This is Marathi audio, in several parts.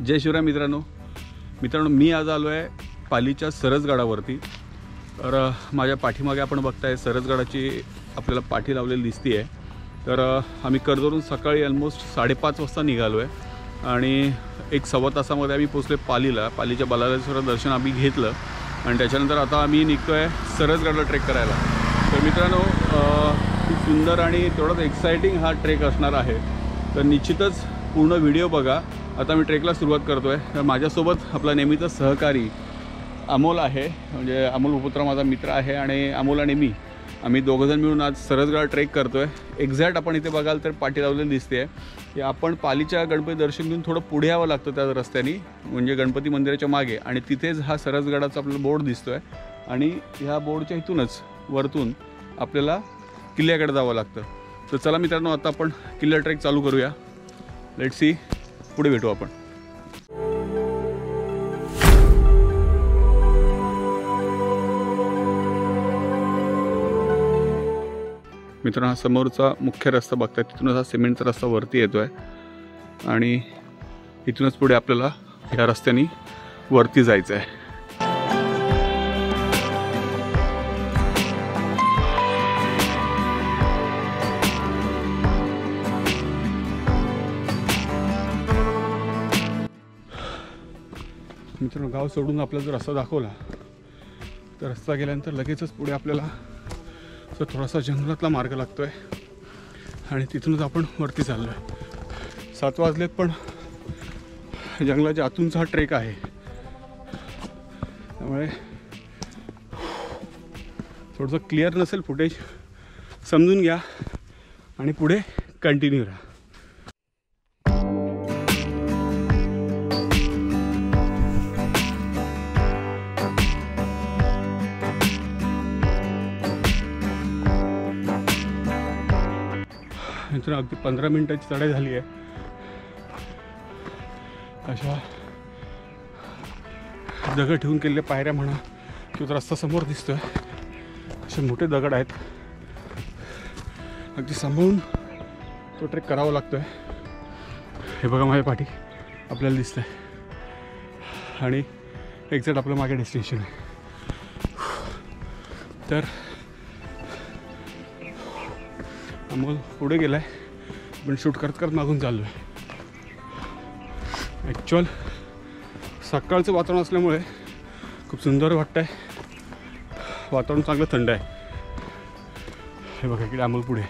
जय शिवराय मित्रांनो मी आज आलो आहे पालीच्या सरसगडावरती। तर माझ्या पाठीमागे आपण बघताय सरसगडाची आपल्याला पाठी लावलेली दिसते आहे। तर आम्ही कर्जवरून सकाळी ऑलमोस्ट 5:30 वाजता निघालो आहे आणि एक सव्वा तासामध्ये आम्ही पोहोचलो पालीला। पालीच्या बालाजीचं दर्शन आम्ही घेतलं आणि त्याच्यानंतर आता आम्ही निघतो आहे सरसगडला ट्रेक करायला। तर मित्रांनो खूप सुंदर आणि तेवढाच एक्साइटिंग हा ट्रेक असणार आहे। तर निश्चितच पूर्ण व्हिडिओ बघा। आता मी ट्रेकला सुरुवात करतो आहे। तर माझ्यासोबत आपला नेहमीचा सहकारी अमोल आहे, म्हणजे अमोल उपपुत्र माझा मित्र आहे आणि अमोल आणि मी आम्ही दोघंजण मिळून आज सरसगड ट्रेक करतो आहे। एक्झॅक्ट आपण इथे बघाल तर पाठी लावलेली दिसते आहे की आपण पालीच्या गणपती दर्शन घेऊन थोडं पुढे यावं लागतं त्या रस्त्याने, म्हणजे गणपती मंदिराच्या मागे, आणि तिथेच हा सरसगडाचा आपल्याला बोर्ड दिसतो आहे आणि ह्या बोर्डच्या इथूनच वरतून आपल्याला किल्ल्याकडे जावं लागतं। तर चला मित्रांनो आता आपण किल्ला ट्रेक चालू करूया। लेट्स सी, पुढे भेटू आपण। मित्रांनो हा समोरचा मुख्य रस्ता बघताय, तिथूनच हा सिमेंटचा रस्ता वरती येतो आहे आणि इथूनच पुढे आपल्याला या रस्त्याने वरती जायचं आहे। मित्रांनो गाव सोडून आपल्याला जर रस्ता दाखवला तर रस्ता गेल्यानंतर लगेचच पुढे आपल्याला तो थोडासा जंगलातला मार्ग लागतो आहे आणि तिथूनच आपण वरती चाललो आहे। 7 वाजलेत पण जंगलाच्या आतूनचा हा ट्रेक आहे, त्यामुळे थोडंसं क्लिअर नसेल फुटेज, समजून घ्या आणि पुढे कंटिन्यू राहा। मित्रांनो अगदी 15 मिनिटाची चढाई झाली आहे। अशा दगड ठेवून केलेल्या पायऱ्या म्हणा किंवा रस्ता समोर दिसतोय, असे मोठे दगड आहेत, अगदी सांभाळून तो ट्रेक करावा लागतोय। हे बघा माझ्या पाठी आपल्याला दिसतंय आणि एक्झॅक्ट आपलं मागे डेस्टिनेशन आहे। तर अमोल पुढे गेला आहे, पण शूट करत करत मागून चाललो आहे। ॲक्च्युअल सकाळचं वातावरण असल्यामुळे खूप सुंदर वाटतं आहे, वातावरण चांगलं थंड आहे। हे बघा इकडे अमोल पुढे।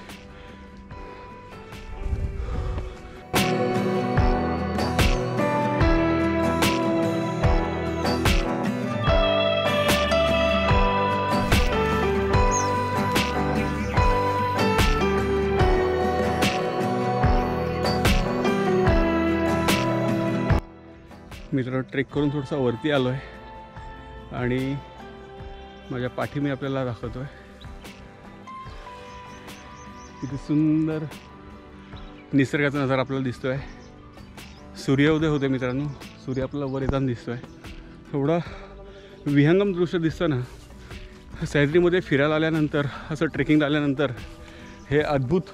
मित्रांनो ट्रेक करून थोडंसं वरती आलो आहे आणि माझ्या पाठी मी आपल्याला दाखवतो आहे किती सुंदर निसर्गाचा नजारा आपल्याला दिसतो आहे। सूर्योदय होते मित्रांनो, सूर्य आपल्याला वर येताना दिसतो आहे। एवढा विहंगम दृश्य दिसतं ना, सह्याद्रीमध्ये फिरायला आल्यानंतर, असं ट्रेकिंगला आल्यानंतर हे अद्भुत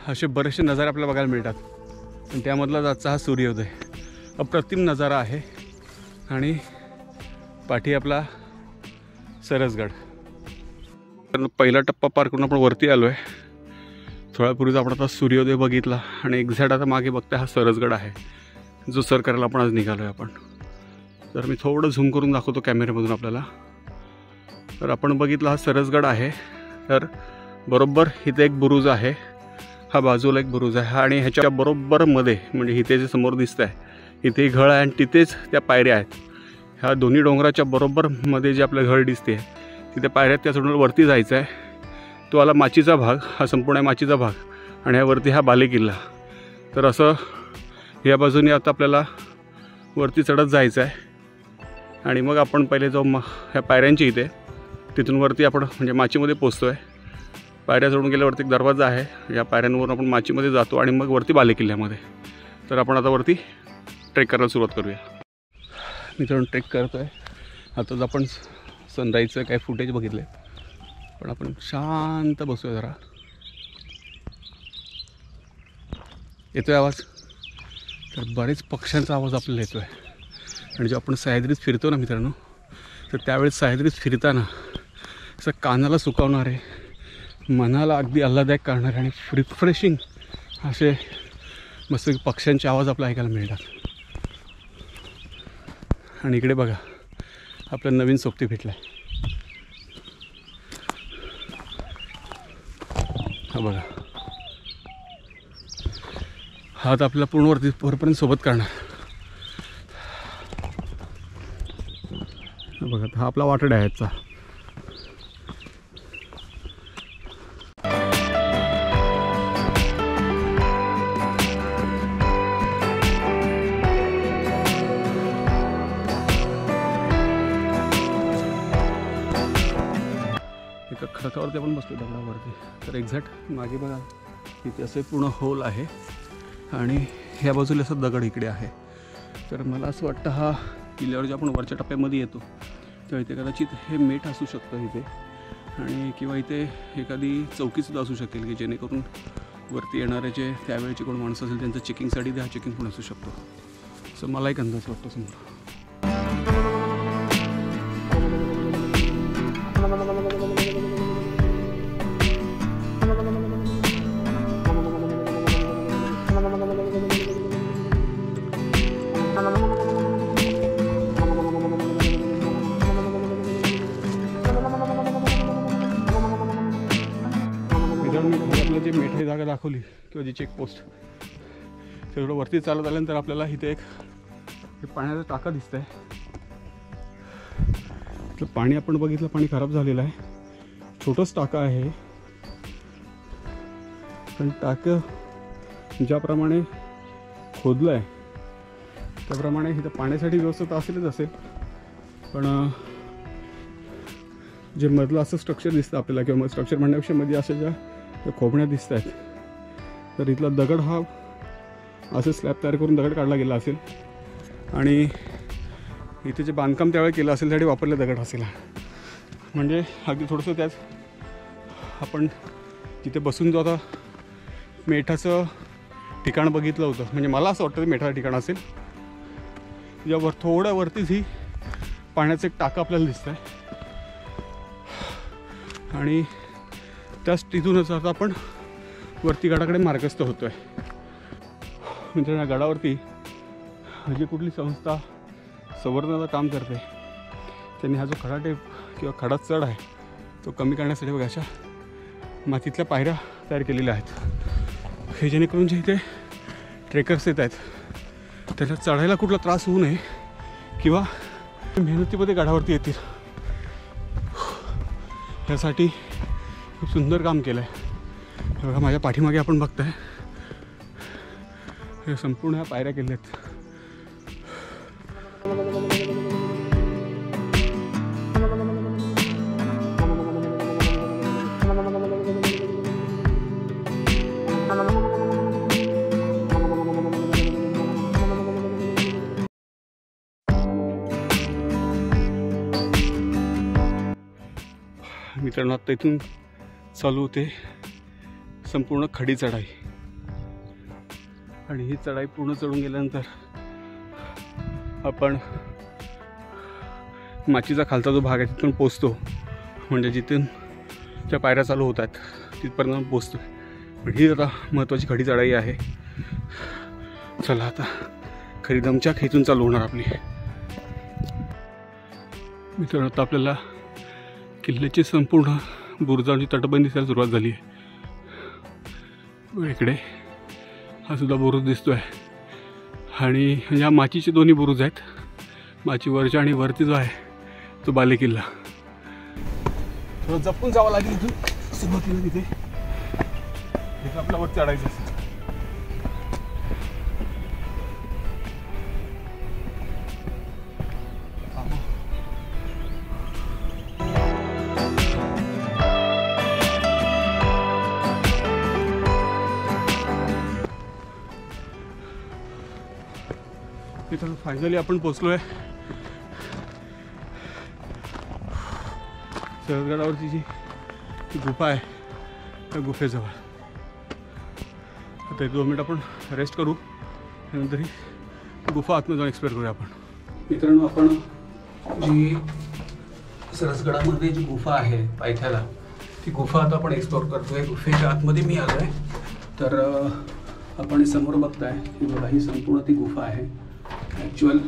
असे बरेचसे नजारे आपल्याला बघायला मिळतात आणि त्यामधलाच आजचा हा सूर्योदय अप्रतिम नजारा आहे। आणि पाठी आपला सरसगड। पहिला टप्पा पार करून आपण वरती आलो आहे। थोड्यापूर्वीच आपण आता सूर्योदय बघितला आणि एक्झॅक्ट आता मागे बघताय हा सरसगड आहे जो सर करायला आपण आज निघालो आहे आपण। तर मी थोडं झूम करून दाखवतो कॅमेऱ्यामधून आपल्याला। तर आपण बघितला हा सरसगड आहे। तर बरोबर इथे एक बुरुज आहे, हा बाजूला एक बुरुज आहे आणि ह्याच्या बरोबर मध्ये म्हणजे इथे जे समोर दिसत आहे इथे घळ आहे आणि तिथेच त्या पायऱ्या आहेत। ह्या दोन्ही डोंगराच्या बरोबर मध्ये जे आपलं घळ दिसते तिथे पायऱ्या, त्या चढून वरती जायचं आहे। तो आला माचीचा भाग, हा संपूर्ण माचीचा भाग आणि ह्यावरती हा बालेकिल्ला। तर असं या बाजूने आता आपल्याला वरती चढत जायचं आहे आणि मग आपण पहिले जाऊ ह्या पायऱ्यांची इथे, तिथून वरती आपण म्हणजे माचीमध्ये पोचतो आहे। पायऱ्या चढून गेल्यावरती एक दरवाजा आहे, या पायऱ्यांवरून आपण माचीमध्ये जातो आणि मग वरती बालेकिल्ल्यामध्ये। तर आपण आता वरती ट्रेक करायला सुरुवात करूया। मित्रांनो ट्रेक करतो आहे, आताच आपण सनराईजचं काही फुटेज बघितले, पण आपण शांत बसूया जरा। येतोय आवाज? तर बरेच पक्ष्यांचा आवाज आपल्याला येतो आहे. आणि जेव्हा आपण सह्याद्रीत फिरतो ना मित्रांनो, तर त्यावेळेस सह्याद्रीत फिरताना असं कानाला सुकावणारे, मनाला अगदी आल्हाददायक करणारे आणि रिफ्रेशिंग असे मस्त पक्ष्यांचे आवाज आपल्याला ऐकायला मिळतात. आणि इकडे बघा आपला नवीन सोबती भेटला आहे. हा बघा, हा तर आपल्याला पूर्ण वरपर्यंत सोबत करणार. बघा हा आपला वाटड आहे याचा. एका खडकावरती आपण बसलो दगडावरती. तर एक्झॅक्ट मागे बघा इथे असे पूर्ण होल आहे आणि ह्या बाजूला असं दगड इकडे आहे. तर मला असं वाटतं हा किल्ल्यावर जे आपण वरच्या टप्प्यामध्ये येतो तर इथे कदाचित हे मेट असू शकतं इथे, आणि किंवा इथे एखादी चौकीसुद्धा असू शकेल की जेणेकरून वरती येणारे जे त्यावेळेचे कोण माणसं असेल त्यांचं चेकिंगसाठी हा चेकिंग पण असू शकतो. सो मला एक अंदाज वाटतो समोर. आपल्याला जी मेठ जागा दाखवली किंवा जी चेकपोस्ट, तेवढं वरती चालत आल्यानंतर आपल्याला इथे एक पाण्याचा टाका दिसत आहे. तर पाणी आपण बघितलं, पाणी खराब झालेलं आहे. छोटंच टाका आहे, पण टाकं ज्याप्रमाणे खोदलं आहे त्याप्रमाणे इथं पाण्यासाठी व्यवस्था तर असेलच असेल, पण जे मधलं असं स्ट्रक्चर दिसतं आपल्याला, किंवा स्ट्रक्चर म्हणण्यापेक्षा मध्ये अशा ज्या खोबण्या दिसत आहेत, तर इथला दगड हा असं स्लॅब तयार करून दगड काढला गेला असेल आणि इथे जे बांधकाम त्यावेळी केलं असेल त्यासाठी वापरले दगड असेल. म्हणजे अगदी थोडंसं त्यात आपण तिथे बसून जो आता मेठाचं ठिकाण बघितलं होतं, म्हणजे मला असं वाटतं ते मेठाचं ठिकाण असेल. ज्यावर थोड्या वरतीच ही पाण्याचं एक टाका आपल्याला दिसतं आहे आणि त्याच तिथूनच आता आपण वरती गडाकडे मार्गस्थ होतो आहे. म्हणजे या गडावरती जी कुठली संस्था संवर्धनाचं काम करते त्यांनी हा जो खडा टेप किंवा खडा चढ आहे तो कमी करण्यासाठी बघा अशा मातीतल्या पायऱ्या तयार केलेल्या आहेत. हे जेणेकरून जे इथे ट्रेकर्स येत आहेत त्याला चढायला कुठला त्रास होऊ नये किंवा मेहनतीमध्ये गडावरती येतील यासाठी खूप सुंदर काम केलं आहे. बघा माझ्या पाठीमागे आपण बघताय हे संपूर्ण ह्या पायऱ्या केल्या आहेत. मित्रांनो आता इथून चालू होते संपूर्ण खडी चढाई, आणि ही चढाई पूर्ण चढून गेल्यानंतर आपण माचीचा खालचा जो भाग आहे तिथून पोचतो. म्हणजे जिथून त्या पायऱ्या चालू होतात तिथपर्यंत पोचतो. पण ही आता महत्त्वाची खडी चढाई आहे. चला आता खरी दमछाक इथून चालू होणार आपली. मित्रांनो आता आपल्याला किल्ल्याची संपूर्ण बुरुजांची तटबंदी दिसायला सुरुवात झाली आहे. इकडे हा सुद्धा बुरुज दिसतो आहे, आणि ह्या माचीचे दोन्ही बुरुज आहेत. माचीवरच्या आणि वरती जो आहे तो बाले किल्ला. थोडं जपून जावं लागेल इथून सुरुवातीला. तिथे आपल्या वरती चढायचं असेल. इथं फायनली आपण पोचलो आहे सरगडावरची जी गुफा आहे त्या गुफेजवळ. आता 2 मिनिट आपण रेस्ट करू, त्यानंतर गुफा आतमध्ये जाऊन एक्सप्लोर करूया आपण. मित्रांनो, आपण जी सरसगडामध्ये जी गुफा आहे पायथ्याला, ती गुफा आता आपण एक्सप्लोर करतोय. गुफेच्या आतमध्ये मी आलो आहे. तर आपण समोर बघताय की बघा, ही संपूर्ण ती गुफा आहे. ॲक्च्युअल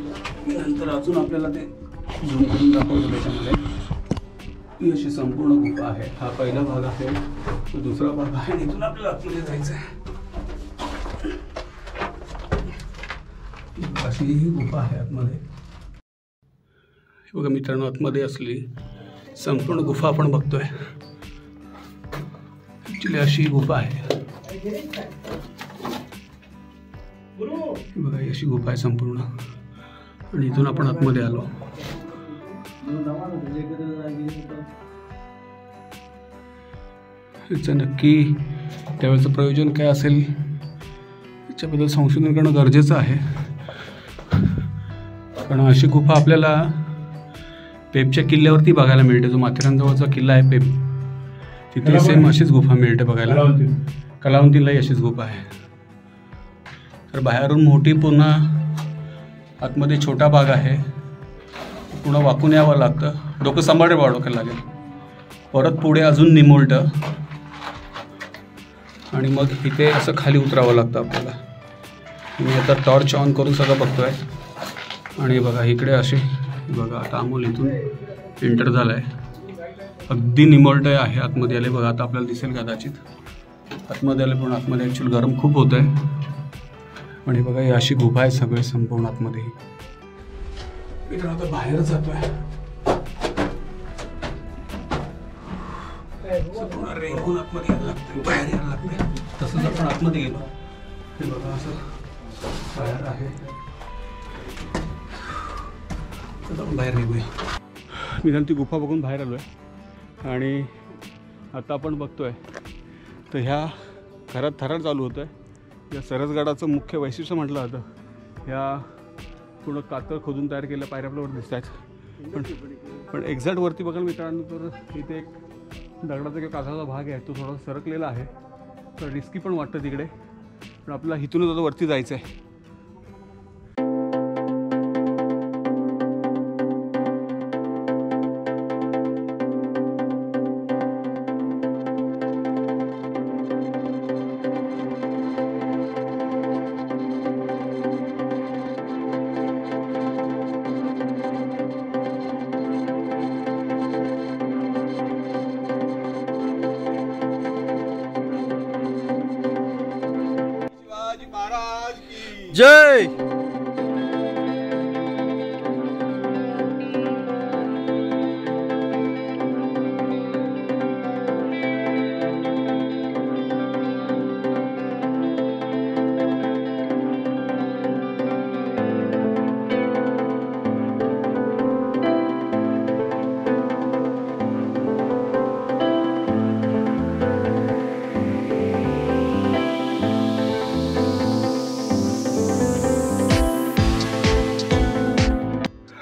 नंतर अजून आपल्याला ते झूम करून दाखवतो. त्याच्यामध्ये ही अशी संपूर्ण गुफा आहे. हा पहिला भाग आहे, तो दुसरा भाग आहे आणि इथून आपल्याला आतमध्ये जायचं आहे. अशी ही गुफा आहे आतमध्ये. बघा मित्रांनो, आतमध्ये असली संपूर्ण गुफा आपण बघतोय. ॲक्च्युली अशी गुफा आहे. बघा, अशी गुफा आहे संपूर्ण. आणि इथून आपण आतमध्ये आलो. याचं नक्की त्यावेळेचं प्रयोजन काय असेल याच्याबद्दल संशोधन करणं गरजेचं आहे. कारण अशी गुफा आपल्याला पेबच्या किल्ल्यावरती बघायला मिळते. जो माथेरानजवळचा किल्ला आहे पेब, तिथे सेम अशीच गुफा मिळते बघायला. कलावंतीलाही अशीच गुफा आहे. तर बाहेरून मोठी, पुन्हा आतमध्ये छोटा भाग आहे. पुन्हा वाकून यावं लागतं. डोकं सांभाळे बा, डोक्याला लागेल. परत पुढे अजून निमोलतं आणि मग इथे असं खाली उतरावं लागतं आपल्याला. मी आता टॉर्च ऑन करून सगळं बघतोय. आणि बघा इकडे असे बघा, आता अमोल इथून एंटर झाला आहे. अगदी निमोलटं आहे. आतमध्ये आले बघा, आता आपल्याला दिसेल कदाचित. आतमध्ये आले, पण आतमध्ये ॲक्च्युअली गरम खूप होत आहे. आणि बघा, ही अशी गुफा आहे सगळे संपूर्ण आतमध्ये. मित्रांनो, आता बाहेर जातोय. संपूर्ण रेंगून आतमध्ये यायला लागतं, बाहेर यायला लागतं. तसंच आपण आतमध्ये गेलो. हे बघा, असं बाहेर आहे. आपण बाहेर निघूया. मी ती गुफा बघून बाहेर आलो आहे. आणि आता आपण बघतोय तर ह्या घरात थरार चालू होतं आहे. या सरसगडाचं मुख्य वैशिष्ट्य म्हटलं जातं. ह्या पूर्ण कातळ खोदून तयार केलेल्या पायऱ्या आपल्यावर दिसत आहेत. पण एक्झॅक्ट वरती बघायला मित्रांनो, तर इथे एक दगडाचा किंवा काचाचा भाग आहे, तो थोडासा सरकलेला आहे. तर रिस्की पण वाटतं तिकडे. पण आपल्याला इथूनच आता वरती जायचं आहे. जय.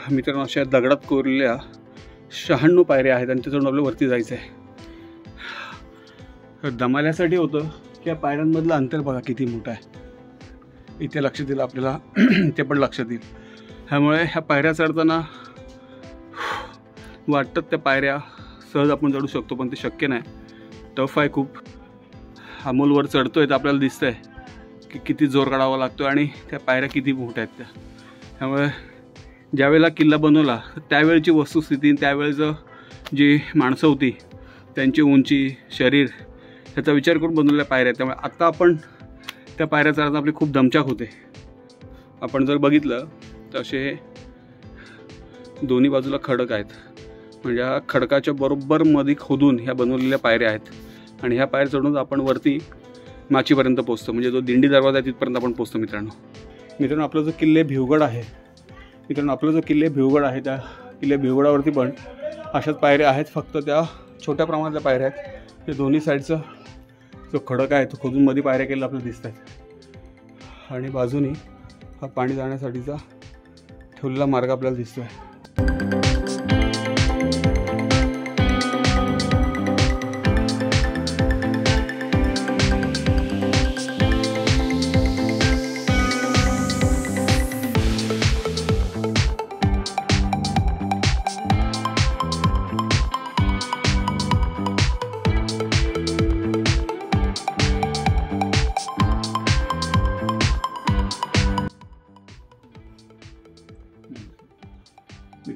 मित्रांनो, अशा दगडात कोरलेल्या 96 पायऱ्या आहेत आणि त्याच्यातून आपल्याला वरती जायचं आहे. दमाल्यासाठी होतं की या पायऱ्यांमधलं अंतर बघा किती मोठं आहे. इथे लक्ष दिलं आपल्याला ते पण लक्षात येईल. ह्यामुळे ह्या पायऱ्या चढताना वाटतं त्या पायऱ्या सहज आपण चढू शकतो, पण ते शक्य नाही. टफ आहे खूप. अमोलवर चढतोय तर आपल्याला दिसतंय की किती जोर काढावा लागतो आणि त्या पायऱ्या किती मोठ्या आहेत त्या. त्यामुळे ज्यावेळेला किल्ला बनवला त्यावेळची वस्तुस्थिती, त्यावेळेचं जी माणसं होती, त्यांची उंची, शरीर, ह्याचा विचार करून बनवलेल्या पायऱ्या. त्यामुळे आत्ता आपण त्या पायऱ्या चढताना आपली खूप दमछाक होते. आपण जर बघितलं तर असे दोन्ही बाजूला खडक आहेत. म्हणजे ह्या खडकाच्या बरोबर मध्ये खोदून ह्या बनवलेल्या पायऱ्या आहेत. आणि ह्या पायऱ्या चढून आपण वरती माचीपर्यंत पोचतो. म्हणजे जो दिंडी दरवाजा आहे तिथपर्यंत आपण पोचतो. मित्रांनो, आपला जो किल्ले भिवगड आहे, त्या किल्ले भिवगडावरती पण अशाच पायऱ्या आहेत. फक्त त्या छोट्या प्रमाणातल्या पायऱ्या आहेत. ते दोन्ही साईडचं जो खडक आहे तो खोदून मध्ये पायऱ्या केलेल्या आपल्याला दिसत आहेत. आणि बाजूनी हा पाणी जाण्यासाठीचा ठेवलेला मार्ग आपल्याला दिसतो आहे.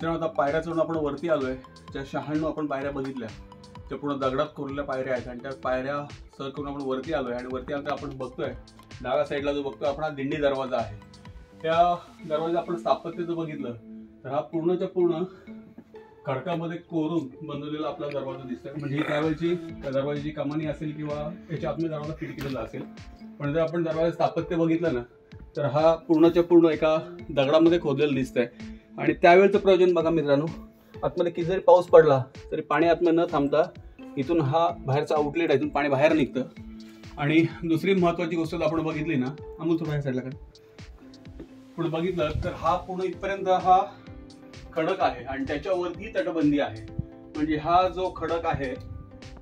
मित्रांनो आता पायऱ्या चढून आपण वरती आलोय. ज्या 96 आपण पायऱ्या बघितल्या त्या पूर्ण दगडात कोरलेल्या पायऱ्या आहेत आणि त्या पायऱ्या सर करून आपण वरती आलोय. आणि वरती आल्यानंतर आपण बघतोय डाव्या साईडला जो बघतोय आपण हा दिंडी दरवाजा आहे. त्या दरवाजा आपण स्थापत्य जर बघितलं तर हा पूर्णच्या पूर्ण खडकामध्ये कोरून बनवलेला आपला दरवाजा दिसतोय. म्हणजे ही त्यावेळची दरवाजाची कमानी असेल किंवा याच्या आतमध्ये दरवाजा फिट केलेला असेल. पण जर आपण दरवाजा स्थापत्य बघितलं ना तर हा पूर्णच्या पूर्ण एका दगडामध्ये खोदलेला दिसतंय. आणि त्यावेळेचं प्रयोजन बघा मित्रांनो, आतमध्ये किती जरी पाऊस पडला तरी पाणी आतमध्ये न थांबता इथून हा बाहेरचा आउटलेट आहे, इथून पाणी बाहेर निघतं. आणि दुसरी महत्वाची गोष्ट आपण बघितली ना, अमोल थोडं बाहेर साईडला पुढे बघितलं तर हा पूर्ण इथपर्यंत हा खडक आहे आणि त्याच्यावरती तटबंदी आहे. म्हणजे हा जो खडक आहे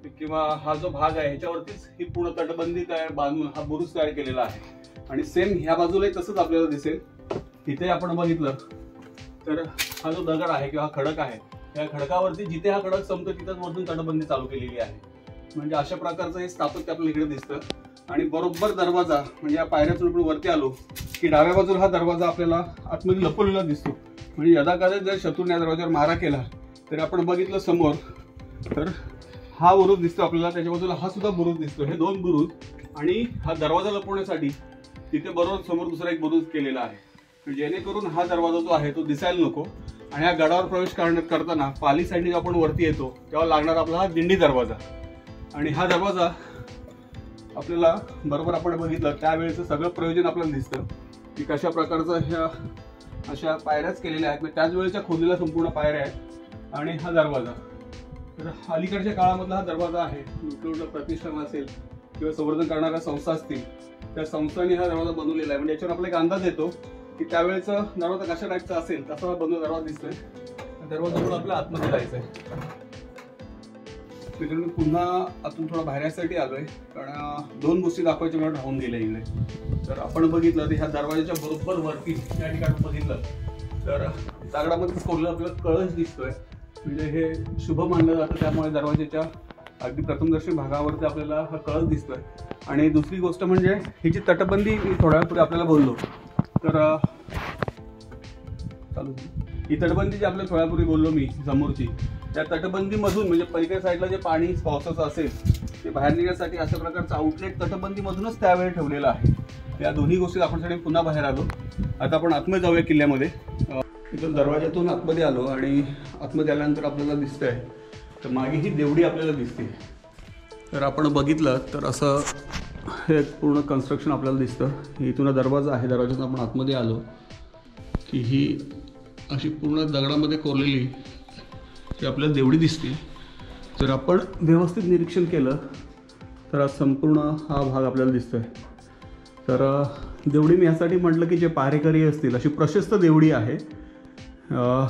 किंवा हा जो भाग आहे ह्याच्यावरतीच ही पूर्ण तटबंदी तयार बांधून हा बुरुज तयार केलेला आहे. आणि सेम ह्या बाजूलाही तसंच आपल्याला दिसेल. तिथे आपण बघितलं तर हा जो दगड आहे किंवा हा खडक आहे त्या खडकावरती जिथे हा खडक संपतो तिथेच वरतून तटबंदी चालू केलेली आहे. म्हणजे अशा प्रकारचं हे स्थापत्य आपल्याला इकडे दिसतं. आणि बरोबर दरवाजा म्हणजे या पायऱ्यातून आपण वरती आलो की डाव्या बाजूला हा दरवाजा आपल्याला आतमध्ये लपवलेला दिसतो. म्हणजे यदाकदाचित जर शत्रूने या दरवाजावर मारा केला तर आपण बघितलं समोर तर हा बुरुज दिसतो आपल्याला, त्याच्या बाजूला हा सुद्धा बुरुज दिसतो. हे दोन बुरुज आणि हा दरवाजा लपवण्यासाठी तिथे बरोबर समोर दुसरा एक बुरुज केलेला आहे. जेणेकरून हा दरवाजा जो आहे तो दिसायला नको. आणि या गडावर प्रवेश करताना पाली साईडने आपण वरती येतो तेव्हा लागणार आपला हा दिंडी दरवाजा. आणि हा दरवाजा आपल्याला बरोबर आपण बघितलं त्यावेळेचं सगळं प्रयोजन आपल्याला दिसतं की कशा प्रकारचं ह्या अशा पायऱ्याच केलेल्या आहेत. त्याच वेळेच्या खोदलेल्या संपूर्ण पायऱ्या आहेत. आणि हा दरवाजा तर अलीकडच्या काळामधला हा दरवाजा आहे. कुठलं प्रतिष्ठान असेल किंवा संवर्धन करणाऱ्या संस्था असतील त्या संस्थांनी हा दरवाजा बनवलेला आहे. म्हणजे याच्यावर आपला एक अंदाज येतो की त्यावेळेचा दरवाजा कशा टाईपचा असेल तसा बनवलेला दरवाजा दिसतोय. दरवाजा आपल्या आतमध्ये जायचं आहे. मित्रांनो पुन्हा आतून थोडा बाहेरसाठी आलोय कारण दोन गोष्टी दाखवायच्या मला राहून गेल्या इकडे. तर आपण बघितलं तर ह्या दरवाजाच्या बरोबर वरती या ठिकाणी बघितलं तर दगडामध्ये कोरलेला आपल्याला कळस दिसतोय. म्हणजे हे शुभ मानलं जातं त्यामुळे दरवाजाच्या अगदी प्रथमदर्शनी भागावरती आपल्याला हा कळस दिसतोय. आणि दुसरी गोष्ट म्हणजे ही जी तटबंदी थोड्या वेळापूर्वी आपल्याला बोललो तर चालू ही तटबंदी जी आपल्याला थोड्या वेळापूर्वी बोललो मी समोरची त्या तटबंदीमधून म्हणजे पलीकडे साईडला जे पाणी पावसाचं असेल ते बाहेर निघण्यासाठी अशा प्रकारचं आउटलेट तटबंदीमधूनच त्यावेळी ठेवलेलं आहे. या दोन्ही गोष्टी दाखवण्यासाठी पुन्हा बाहेर आलो. आता आपण आतमध्ये जाऊया किल्ल्यामध्ये. इथून दरवाज्यातून आतमध्ये आलो आणि आतमध्ये आल्यानंतर आपल्याला दिसतंय तर मागे ही देवडी आपल्याला दिसते. तर आपण बघितलं तर असं हे पूर्ण कन्स्ट्रक्शन आपल्याला दिसतं. इथून दरवाजा आहे, दरवाज्यातून आपण आतमध्ये आलो की ही अशी पूर्ण दगडामध्ये कोरलेली ही आपल्याला देवडी दिसते. जर आपण व्यवस्थित निरीक्षण केलं तर संपूर्ण हा भाग आपल्याला दिसतोय. तर देवडी मी यासाठी म्हटलं की जे पारेकरी असतील अशी प्रशस्त देवडी आहे.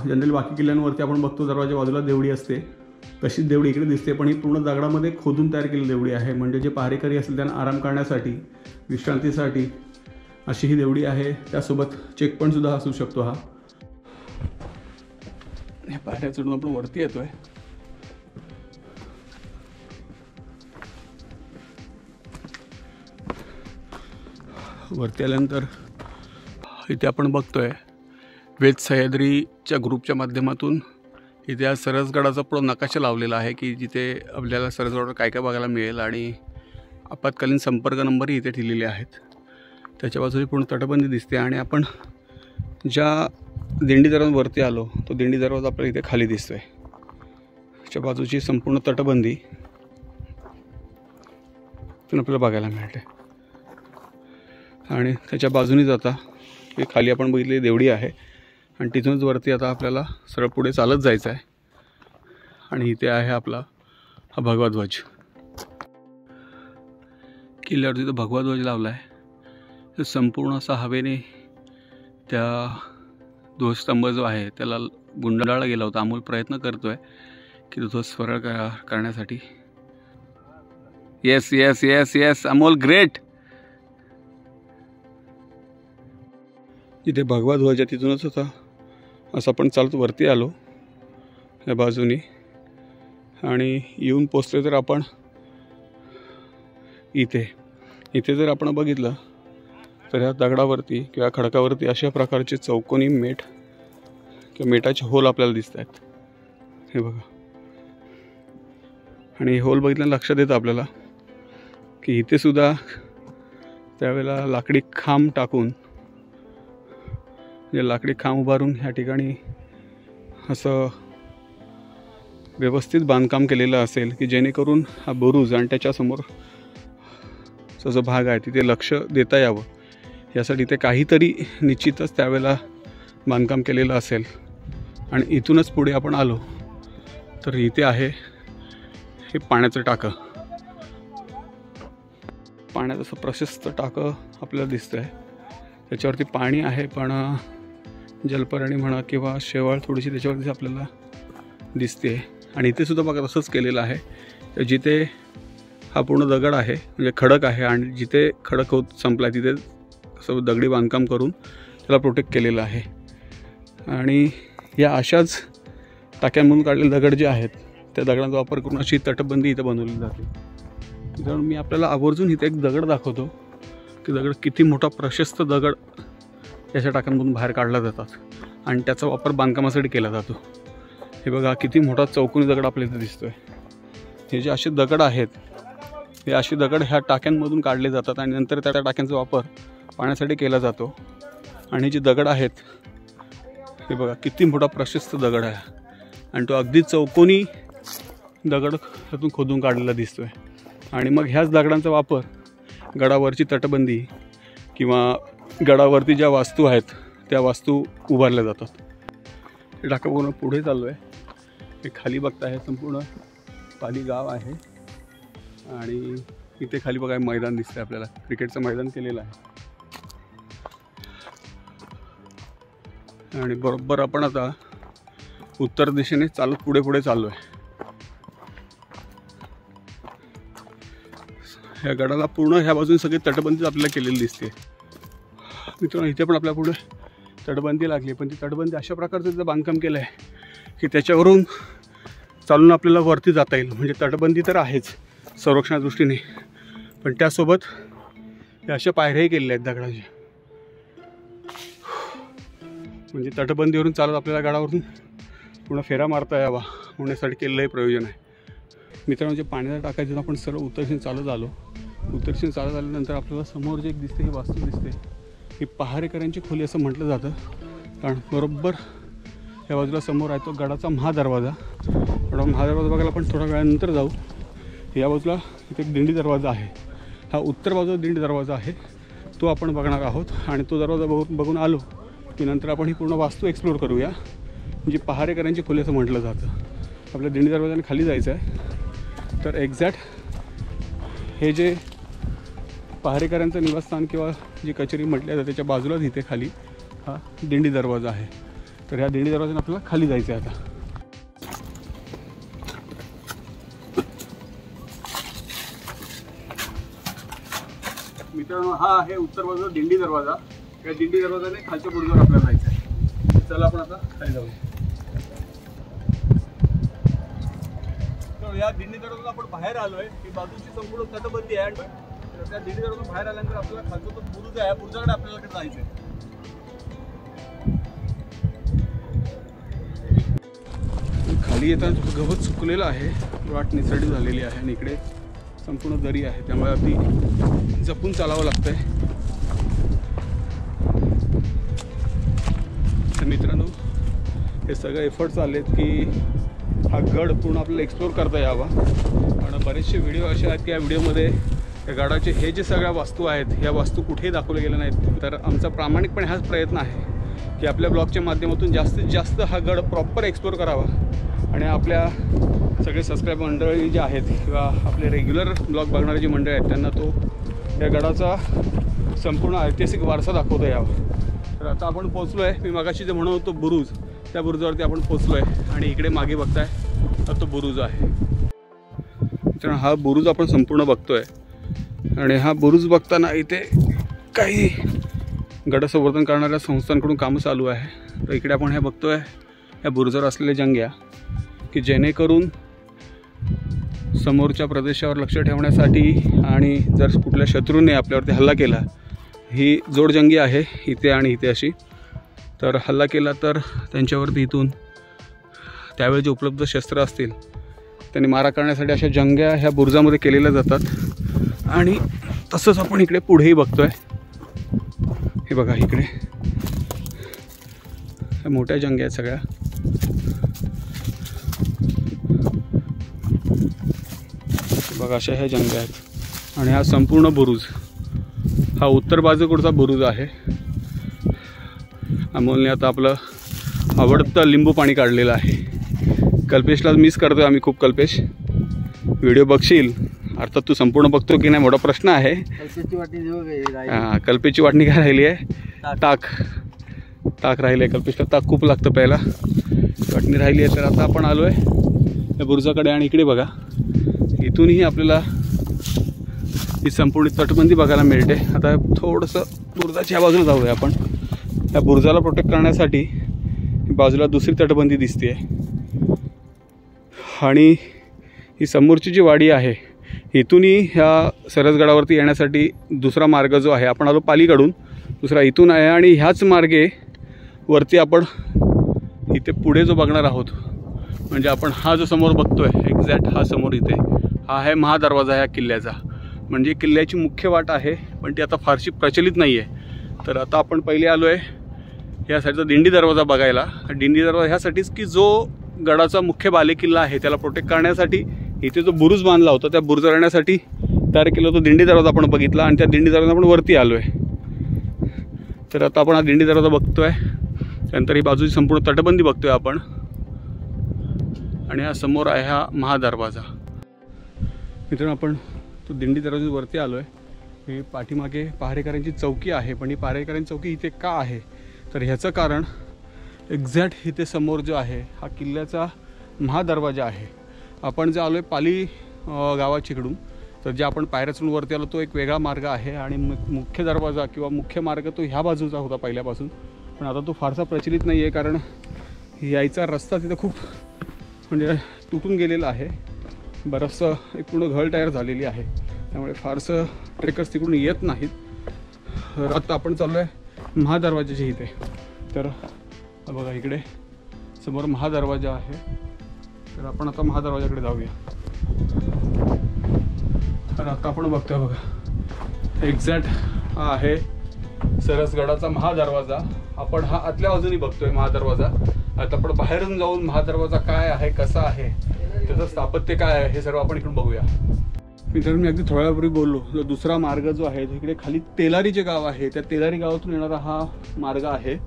जनरली बाकी किल्ल्यांवरती आपण बघतो दरवाजा बाजूला देवडी असते, तशीच देवडी इकडे दिसते. पण ही पूर्ण दगडामध्ये खोदून तयार केलेली देवडी आहे. म्हणजे जे पहारेकरी असतील त्यांना आराम करण्यासाठी विश्रांतीसाठी अशी ही देवडी आहे. त्यासोबत चेकपॉईंट सुद्धा असू शकतो. हा ह्या पायऱ्या चढून आपण वरती येतोय. वरती आल्यानंतर इथे आपण बघतोय वेद सह्याद्रीच्या ग्रुपच्या माध्यमातून इथे या सरसगडाचा पूर्ण नकाशा लावलेला आहे की जिथे आपल्याला सरसगडावर काय काय बघायला मिळेल. आणि आपत्कालीन संपर्क नंबरही इथे ठेवलेले आहेत. त्याच्या बाजूने पूर्ण तटबंदी दिसते. आणि आपण ज्या दिंडी दरवाजावरती आलो तो दिंडी दरवाजा आपल्याला इथे खाली दिसतोय. त्याच्या बाजूची संपूर्ण तटबंदी इथून आपल्याला बघायला मिळते. आणि त्याच्या बाजूने जाता की खाली आपण बघितलेली देवडी आहे आणि तिथूनच वरती आता आपल्याला सरळ पुढे चालत जायचं आहे. आणि इथे आहे आपला हा भगवा ध्वज. किल्ल्यावरती तो भगवा ध्वज लावला आहे. तर संपूर्ण असा हवेने त्या ध्वजस्तंभ जो आहे त्याला गुंडाळला गेला होता. अमोल प्रयत्न करतोय की तो ध्वज सरळ करण्यासाठी. Yes yes yes yes Amol great. इथे भगवा ध्वज आहे तिथूनच होता असं आपण चालत वरती आलो या बाजूनी. आणि येऊन पोचले तर आपण इथे जर आपण बघितलं तर ह्या दगडावरती किंवा खडकावरती अशा प्रकारचे चौकोनी मेठ किंवा मेटाचे होल आपल्याला दिसत आहेत, हे बघा. आणि होल बघितल्यानं लक्षात येतं आपल्याला की इथे सुद्धा त्यावेळेला लाकडी खांब टाकून, म्हणजे लाकडी खांब उभारून ह्या ठिकाणी असं व्यवस्थित बांधकाम केलेलं असेल की जेणेकरून हा बुरुज आणि त्याच्यासमोरचा जो भाग आहे तिथे लक्ष देता यावं, यासाठी ते काहीतरी निश्चितच त्यावेळेला बांधकाम केलेलं असेल. आणि इथूनच पुढे आपण आलो तर इथे आहे हे पाण्याचं टाकं. पाण्याचं असं प्रशस्त टाकं आपल्याला दिसतं आहे. त्याच्यावरती पाणी आहे, पण जलपर्णी म्हणा किंवा शेवाळ थोडीशी त्याच्यावरती आपल्याला दिसते. आणि इथे सुद्धा बघा तसंच केलेलं आहे. तर जिथे हा पूर्ण दगड आहे, म्हणजे खडक आहे, आणि जिथे खडक होत संपला तिथे असं दगडी बांधकाम करून त्याला प्रोटेक्ट केलेलं आहे. आणि या अशाच टाक्यांमधून काढलेले दगड जे आहेत त्या दगडांचा वापर करून अशी तटबंदी इथं बनवली जाते. कारण मी आपल्याला आवर्जून इथे एक दगड दाखवतो की दगड किती मोठा प्रशस्त दगड याच्या टाक्यांमधून बाहेर काढला जातात आणि त्याचा वापर बांधकामासाठी केला जातो. हे बघा किती मोठा चौकोनी दगड आपल्याला इथे दिसतोय. हे जे असे दगड आहेत, हे असे दगड ह्या टाक्यांमधून काढले जातात आणि नंतर त्या टाक्यांचा वापर पाण्यासाठी केला जातो. आणि जे दगड आहेत हे बघा किती मोठा प्रशस्त दगड आहे आणि तो अगदी चौकोनी दगड त्यातून खोदून काढलेला दिसतोय. आणि मग ह्याच दगडांचा वापर गडावरची तटबंदी किंवा गडावरती ज्या वास्तू आहेत त्या वास्तू उभारल्या जातात. हे टाका पूर्ण पुढे चाललो आहे. हे खाली बघता हे संपूर्ण पाली गाव आहे आणि इथे खाली बघा मैदान दिसतंय आपल्याला, क्रिकेटचं मैदान केलेलं आहे. आणि बरोबर आपण आता उत्तर दिशेने चालत पुढे चाललो आहे. ह्या गडाला पूर्ण ह्या बाजूने सगळी तटबंदी आपल्याला केलेली दिसते. मित्रांनो इथे पण आपल्या पुढे तटबंदी लागली, पण ती तटबंदी अशा प्रकारचं तिथं बांधकाम केलं आहे की त्याच्यावरून चालून आपल्याला वरती जाता येईल. म्हणजे तटबंदी तर आहेच संरक्षणा दृष्टीने, पण त्यासोबत हे अशा पायऱ्याही केलेल्या आहेत दगडाच्या. म्हणजे तटबंदीवरून चालत आपल्याला गडावरून पूर्ण फेरा मारता यावा होण्यासाठी केलेलं हे प्रयोजन आहे. मित्रांनो जे पाण्याला टाकायचं आपण सर्व उत्तरदिशेने चालत आलो. उत्तरदिशेने चालत आल्यानंतर आपल्याला समोर जे एक दिसते ही वास्तू दिसते, ही पहारेकऱ्यांची खोली असं म्हटलं जातं. कारण बरोबर या बाजूला समोर आहे तो गडाचा महादरवाजा. महादरवाजा बघायला आपण थोड्या वेळानंतर जाऊ. या बाजूला इथे एक दिंडी दरवाजा आहे. हा उत्तर बाजूला दिंडी दरवाजा आहे, तो आपण बघणार आहोत. आणि तो दरवाजा बघून आलो की नंतर आपण ही पूर्ण वास्तू एक्सप्लोर करूया. म्हणजे पहारेकऱ्यांची खोली असं म्हटलं जातं. आपल्या दिंडी दरवाजाने खाली जायचं आहे. तर एक्झॅक्ट हे जे पहारेकऱ्यांचं निवासस्थान किंवा जी कचेरी म्हटली जाते त्याच्या बाजूलाच इथे खाली हा दिंडी दरवाजा आहे. तर ह्या दिंडी दरवाजाने आपल्याला खाली जायचं आहे आता. मित्रांनो हा आहे उत्तर बाजूला दिंडी दरवाजा. या दिंडी दरवाजाने खालच्या बुरुजावर आपल्याला जायचं आहे. चला आपण आता खाली जाऊ. या दिंडी दरवाजा आपण बाहेर आलोय. ही बाजूची संपूर्ण तटबंदी आहे. त्या दिंडी दरवाजा बाहेर आल्यानंतर आपल्याला खालचा तो बुरुज आहे, बुरुजाकडे आपल्याला जायचं आहे. खाली येताना गवत सुकलेलं आहे, वाट निसरडी झालेली आहे आणि इकडे संपूर्ण दरी आहे, त्यामुळे अगदी जपून चालावं लागतंय. तर मित्रांनो हे सगळे एफर्ट चाललेत की हा गड पूर्ण आपल्याला एक्सप्लोर करता यावा. आणि बरेचसे व्हिडिओ असे आहेत की या व्हिडिओमध्ये या गडाचे हे जे सगळ्या वास्तू आहेत ह्या वास्तू कुठेही दाखवल्या गेल्या नाहीत. तर आमचा प्रामाणिकपणे हाच प्रयत्न आहे की आपल्या ब्लॉगच्या माध्यमातून जास्तीत जास्त हा गड प्रॉपर एक्सप्लोर करावा. आणि आपल्या सगळे सबस्क्राईब मंडळी जे आहेत किंवा आपले रेग्युलर ब्लॉग बघणारे जे मंडळी आहेत त्यांना तो या गडाचा संपूर्ण ऐतिहासिक वारसा दाखवता यावा. तर आता आपण पोचलो आहे. मी मगाशी जे म्हणत होतो बुरुज, त्या बुरुजावरती आपण पोचलो आहे. आणि इकडे मागे बघताय तर तो बुरुज आहे. तर हा बुरुज आपण संपूर्ण बघतोय. आणि हा बुरुज बघताना इथे काही गडसंवर्धन करणाऱ्या संस्थांकडून कामं चालू आहे. तर इकडे आपण हे बघतोय या बुरुजावर असलेल्या जंग्या, की जेणेकरून समोरच्या प्रदेशावर लक्ष ठेवण्यासाठी आणि जर कुठल्या शत्रूने आपल्यावरती हल्ला केला, ही जोडजंगी आहे इथे आणि इथे अशी. तर हल्ला केला तर त्यांच्यावरती इथून त्यावेळी जे उपलब्ध शस्त्र असतील त्यांनी मारा करण्यासाठी अशा जंग्या ह्या बुरुजामध्ये केलेल्या जातात. आणि तसंच आपण इकडे पुढेही बघतोय. हे बघा इकडे ह्या मोठ्या जंग्या आहेत सगळ्या. बघा अशा ह्या जंग्या आहेत. आणि हा संपूर्ण बुरुज हा उत्तर बाजूकडचा बुरुज आहे. अमोलने आता आपलं आवडतं लिंबू पाणी काढलेलं आहे. कल्पेशला मिस करतोय आम्ही खूप. कल्पेश व्हिडिओ बघशील, अर्थात तू संपूर्ण बघतो की नाही मोठा प्रश्न आहे. कल्पेशची वाटणी काय राहिली आहे? ताक राहिलं आहे. कल्पेशला ताक खूप लागतं प्यायला. वाटणी राहिली आहे. तर आता आपण आलो आहे या बुरुजाकडे. आणि इकडे बघा इथूनही आपल्याला ही संपूर्ण तटबंदी बघायला मिळते. आता थोडंसं बुरुजाच्या बाजूला जाऊया आपण. या बुरुजाला प्रोटेक्ट करण्यासाठी बाजूला दुसरी तटबंदी दिसते. आणि ही समोरची जी वाडी आहे इथूनही ह्या सरसगडावरती येण्यासाठी दुसरा मार्ग जो आहे, आपण आलो पालीकडून, दुसरा इथून आहे. आणि ह्याच मार्गे वरती आपण इथे पुढे जो बघणार आहोत, म्हणजे आपण हा जो समोर बघतोय एक्झॅक्ट हा समोर इथे हा आहे महादरवाजा ह्या किल्ल्याचा. म्हणजे किल्ल्याची मुख्य वाट आहे, पण ती आता फारशी प्रचलित नाही आहे. तर आता आपण पहिले आलो आहे या साईडचा दिंडी दरवाजा बघायला. दिंडी दरवाजा ह्यासाठीच की जो गडाचा मुख्य बालेकिल्ला आहे त्याला प्रोटेक्ट करण्यासाठी इथे जो बुरुज बांधला होता त्या बुरुज राहण्यासाठी तयार केला होता. दिंडी दरवाजा आपण बघितला आणि त्या दिंडी दरवाजा आपण वरती आलो आहे. तर आता आपण हा दिंडी दरवाजा बघतोय. त्यानंतर ही बाजूची संपूर्ण तटबंदी बघतोय आपण. आणि हा समोर आहे हा महादरवाजा. मित्रांनो आपण तो दिंडी दरवाजावरती आलो आहे. ही पाठीमागे पहारेकऱ्यांची चौकी आहे. पण ही पहारेकऱ्यांची चौकी इथे का आहे तर ह्याचं कारण एक्झॅक्ट इथे समोर जो आहे हा किल्ल्याचा महादरवाजा आहे. आपण जे आलो आहे पाली गावाच्याकडून, तर जे आपण पायऱ्या चढून वरती आलो तो एक वेगळा मार्ग आहे. आणि मुख्य दरवाजा किंवा मुख्य मार्ग तो ह्या बाजूचा होता पहिल्यापासून. पण आता तो फारसा प्रचलित नाही आहे, कारण यायचा रस्ता तिथं खूप म्हणजे तुटून गेलेला आहे. बरंचसं एक पूर्ण घळ तयार झालेली आहे. त्यामुळे फारसं ट्रेकर्स तिकडून येत नाहीत. आता आपण चाललो आहे महादरवाजाच्या इथे. तर बघा इकडे समोर महादरवाजा आहे. तर आपण आता महादरवाजाकडे जाऊया. तर आता आपण बघतोय बघा एक्झॅक्ट हा आहे सरसगडाचा महादरवाजा. आपण हा आतल्या बाजूने बघतोय महादरवाजा. आता आपण बाहेरून जाऊन महादरवाजा काय आहे, कसा आहे, त्याचं स्थापत्य काय आहे हे सर्व आपण इकडून बघूया. मित्रांनो मी अगदी थोड्या वेळापूर्वी बोललो, जो दुसरा मार्ग जो आहे तिकडे खाली तेलारी जे गाव आहे त्या तेलारी गावातून येणारा हा मार्ग आहे.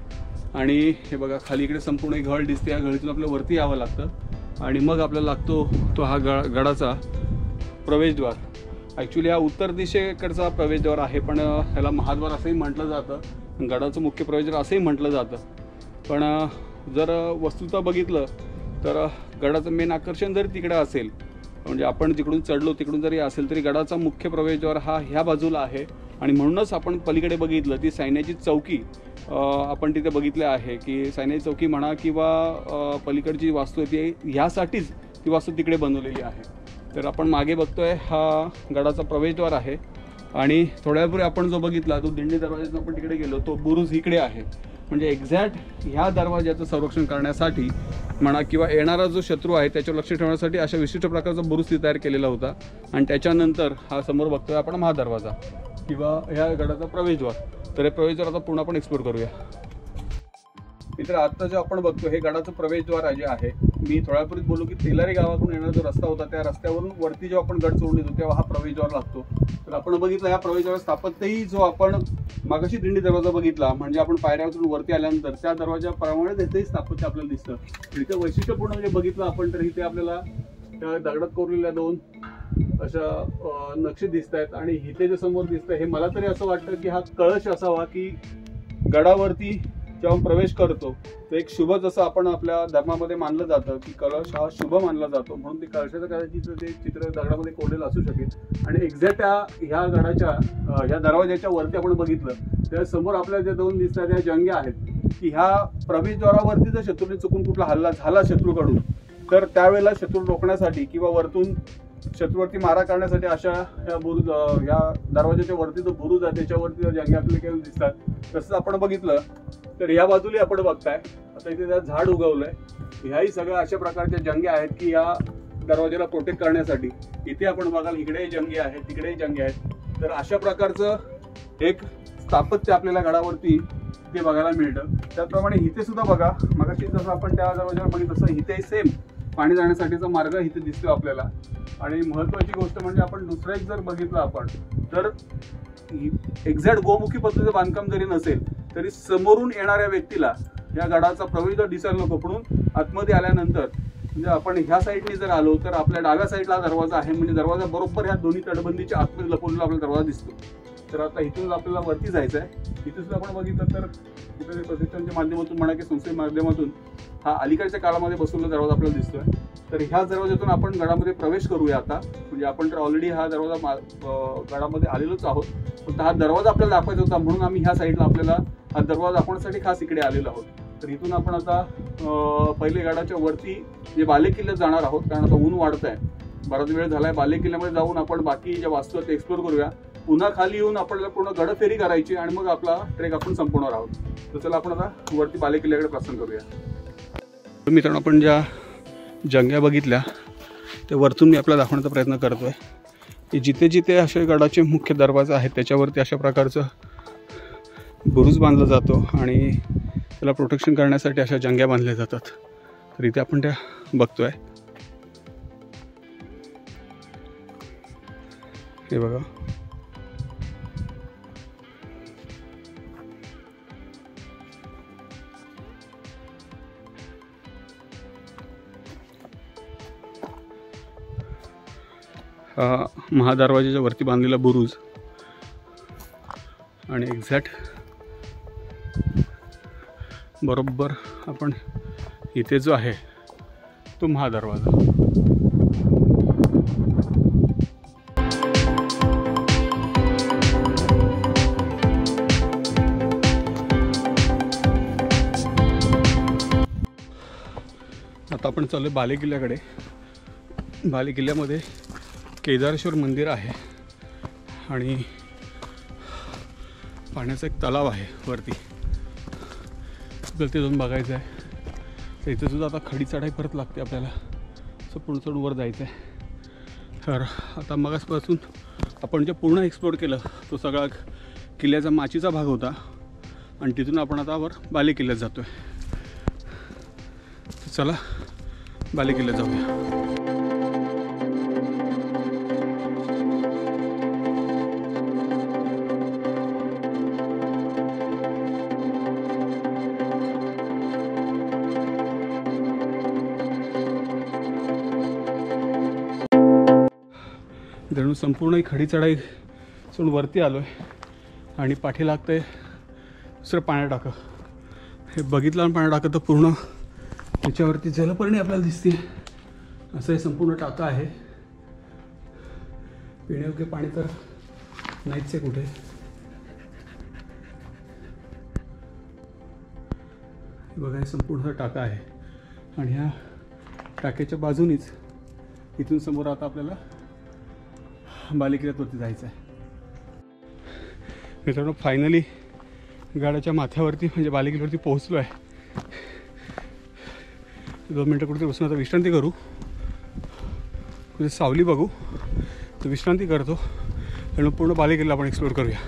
आणि हे बघा खाली इकडे संपूर्ण एक घळ दिसते. या घळीतून आपल्याला वरती यावं लागतं आणि मग आपल्याला लागतो तो हा गडाचा प्रवेशद्वार. ॲक्च्युली हा उत्तर दिशेकडचा प्रवेशद्वार आहे, पण ह्याला महाद्वार असंही म्हटलं जातं. गडाचं मुख्य प्रवेशद्वार असंही म्हटलं जातं. पण जर वस्तुतः बघितलं तर गडाचं मेन आकर्षण जरी तिकडे असेल, म्हणजे आपण जिकडून चढलो तिकडून जरी असेल तरी गडाचा मुख्य प्रवेशद्वार हा ह्या बाजूला आहे. आणि म्हणूनच आपण पलीकडे बघितलं ती सैन्याची चौकी आपण तिथे बघितले आहे की सैन्याची चौकी म्हणा किंवा पलीकडची वास्तू आहे ती ह्यासाठीच ती वास्तू तिकडे बनवलेली आहे. तर आपण मागे बघतोय हा गडाचा प्रवेशद्वार आहे. आणि थोड्यापूर्वी आपण जो बघितला तो दिंडी दरवाजातून आपण तिकडे गेलो तो बुरुज इकडे आहे. म्हणजे एक्झॅक्ट ह्या दरवाजाचं संरक्षण करण्यासाठी म्हणा किंवा येणारा जो शत्रू आहे त्याच्यावर लक्ष ठेवण्यासाठी अशा विशिष्ट प्रकारचा बुरुज तयार केलेला होता. आणि त्याच्यानंतर हा समोर बघतोय आपण महादरवाजा किंवा ह्या गडाचा प्रवेशद्वार. तर हे प्रवेशद्वार आता पूर्ण आपण एक्सप्लोर करूया. मित्र आता जे आपण बघतो हे गडाचं प्रवेशद्वार जे आहे, मी थोड्यापूर्वी बोललो की तेलारी गावातून येणारा जो रस्ता होता त्या रस्त्यावरून वरती जेव्हा आपण गड चढून येतो तेव्हा हा प्रवेशद्वार लागतो. तर आपण बघितलं ह्या प्रवेशद्वार स्थापत्यही जो आपण मागाशी दिंडी दरवाजा बघितला, म्हणजे आपण पायऱ्यावरून वरती आल्यानंतर त्या दरवाजाप्रमाणे त्याचंही स्थापत्य आपल्याला दिसतं. इथे वैशिष्ट्यपूर्ण म्हणजे बघितलं आपण तर इथे आपल्याला त्या दगडात कोरलेल्या दोन अशा नक्षी दिसत आहेत. आणि इथे जे समोर दिसतंय हे मला तरी असं वाटतं की हा कळश असावा, की गडावरती जेव्हा प्रवेश करतो तर एक शुभ जसं आपण आपल्या धर्मामध्ये मानलं जातं की कळश हा शुभ मानला जातो, म्हणून ते कळशाचं कदाचित ते चित्र दगडामध्ये कोरलेलं असू शकेल. आणि एक्झॅक्ट ह्या गडाच्या ह्या दरवाजाच्या वरती आपण बघितलं त्या समोर आपल्याला ज्या दोन दिसतात त्या जंग्या आहेत की ह्या प्रवेशद्वारावरती जर शत्रूने चुकून कुठला हल्ला झाला शत्रूकडून तर त्यावेळेला शत्रू रोखण्यासाठी किंवा वरतून शत्रूवरती मारा करण्यासाठी अशा ह्या बुरुज ह्या दरवाजाच्या वरती जो बुरुज आहे त्याच्यावरती जंग्या आपल्याला दिसतात. तसंच आपण बघितलं तर या बाजूला आपण बघताय आता इथे त्या झाड उगवलंय. ह्याही सगळ्या अशा प्रकारच्या जंग्या आहेत की या दरवाजाला प्रोटेक्ट करण्यासाठी. इथे आपण बघाल इकडेही जंगे आहेत, तिकडेही जंगे आहेत. तर अशा प्रकारचं एक स्थापत्य आपल्याला गडावरती इथे बघायला मिळतं. त्याचप्रमाणे इथे सुद्धा बघा, मगाशी जसं आपण त्या दरवाजावर बघितलं तसं इथेही सेम पाणी जाण्यासाठीचा मार्ग इथे दिसतो आपल्याला. आणि महत्त्वाची गोष्ट म्हणजे आपण दुसरं एक जर बघितलं आपण तर एक्झॅक्ट गोमुखी पद्धतीचं बांधकाम जरी नसेल तरी समोरून येणाऱ्या व्यक्तीला या गडाचा प्रवेशद्वार दिसायला नको. म्हणून आतमध्ये आल्यानंतर म्हणजे आपण ह्या साईडने जर आलो तर आपल्या डाव्या साईडला दरवाजा आहे. म्हणजे दरवाजा बरोबर ह्या दोन्ही तटबंदीच्या आतमध्ये लपवलेला आपला दरवाजा दिसतो. तर आता इथून आपल्याला वरती जायचं आहे. इथे सुद्धा आपण बघितलं तर कुठेतरी प्रतिष्ठानच्या माध्यमातून म्हणा की संस्थेच्या माध्यमातून हा अलीकडच्या काळामध्ये बसवलेला दरवाजा आपल्याला दिसतोय. तर ह्या दरवाजातून आपण गडामध्ये प्रवेश करूया आता. म्हणजे आपण तर ऑलरेडी हा दरवाजा गडामध्ये आलेलोच आहोत, पण हा दरवाजा आपल्याला दाखवायचा होता म्हणून आम्ही ह्या साईडला आपल्याला हा दरवाजा दाखवण्यासाठी खास इकडे आलेलो आहोत. तर इथून आपण आता पहिले गडाच्या वरती जे बालेकिल्ल्यात जाणार आहोत, कारण आता ऊन वाढत आहे, बराच वेळ झालाय. बालेकिल्ल्यामध्ये जाऊन आपण बाकी ज्या वास्तू आहेत ते एक्सप्लोर करूया. पुन्हा खाली येऊन आपल्याला पूर्ण गड फेरी करायची आणि मग आपला ट्रेक आपण संपवणार आहोत. तर चला आपण आता वरती बालेकिल्ल्याकडे प्रस्थान करूया. मित्रांनो, आपण ज्या जंग्या बघितल्या ते वरतून मी आपल्याला दाखवण्याचा प्रयत्न करतोय की जिथे जिथे असे गडाचे मुख्य दरवाजे आहेत त्याच्यावरती अशा प्रकारचं बुरुज बांधला जातो आणि त्याला प्रोटेक्शन करण्यासाठी अशा जंग्या बांधल्या जातात. तर इथे आपण त्या बघतोय. हे बघा, हा महादरवाजाच्या वरती बांधलेला बुरुज आणि एक्झॅक्ट बरोबर आपण इथे जो आहे तो महादरवाजा. आता आपण चालू आहे बालेकिल्ल्याकडे. बालेकिल्ल्यामध्ये केदारेश्वर मंदिर आहे आणि पाण्याचा एक तलाव आहे वरती. आपल्याला ते जाऊन बघायचं आहे. तर इथे सुद्धा आता खडी चढाई परत लागते आपल्याला, असं पूर्ण चढून वर जायचं आहे. तर आता मगासपासून आपण जे पूर्ण एक्सप्लोर केलं तो सगळा किल्ल्याचा माचीचा भाग होता आणि तिथून आपण आता वर बालेकिल्ल्यात जातो आहे. चला बालेकिल्ल्यात जाऊया. जणू संपूर्ण खडी चढाई सोडून वरती आलो आहे आणि पाठी लागतं आहे दुसरं पाण्या टाकं. हे बघितलं आणि पाण्या टाकं तर पूर्ण त्याच्यावरती जलपर्णी आपल्याला दिसते. असं हे संपूर्ण टाकं आहे. पिण्यायोग्य पाणी तर नाहीच आहे कुठे. बघा, हे संपूर्ण टाका आहे आणि ह्या टाक्याच्या बाजूनीच इथून समोर आता आपल्याला बालेकिल्ल्यावरती जायचं आहे. मित्रांनो, फायनली गडाच्या माथ्यावरती म्हणजे बालेकिल्ल्यावरती पोहोचलो आहे. 2 मिनटं कुठे बसून आता विश्रांती करू, कुठे सावली बघू, तर विश्रांती करतो आणि पूर्ण बालेकिल्ला आपण एक्सप्लोर करूया.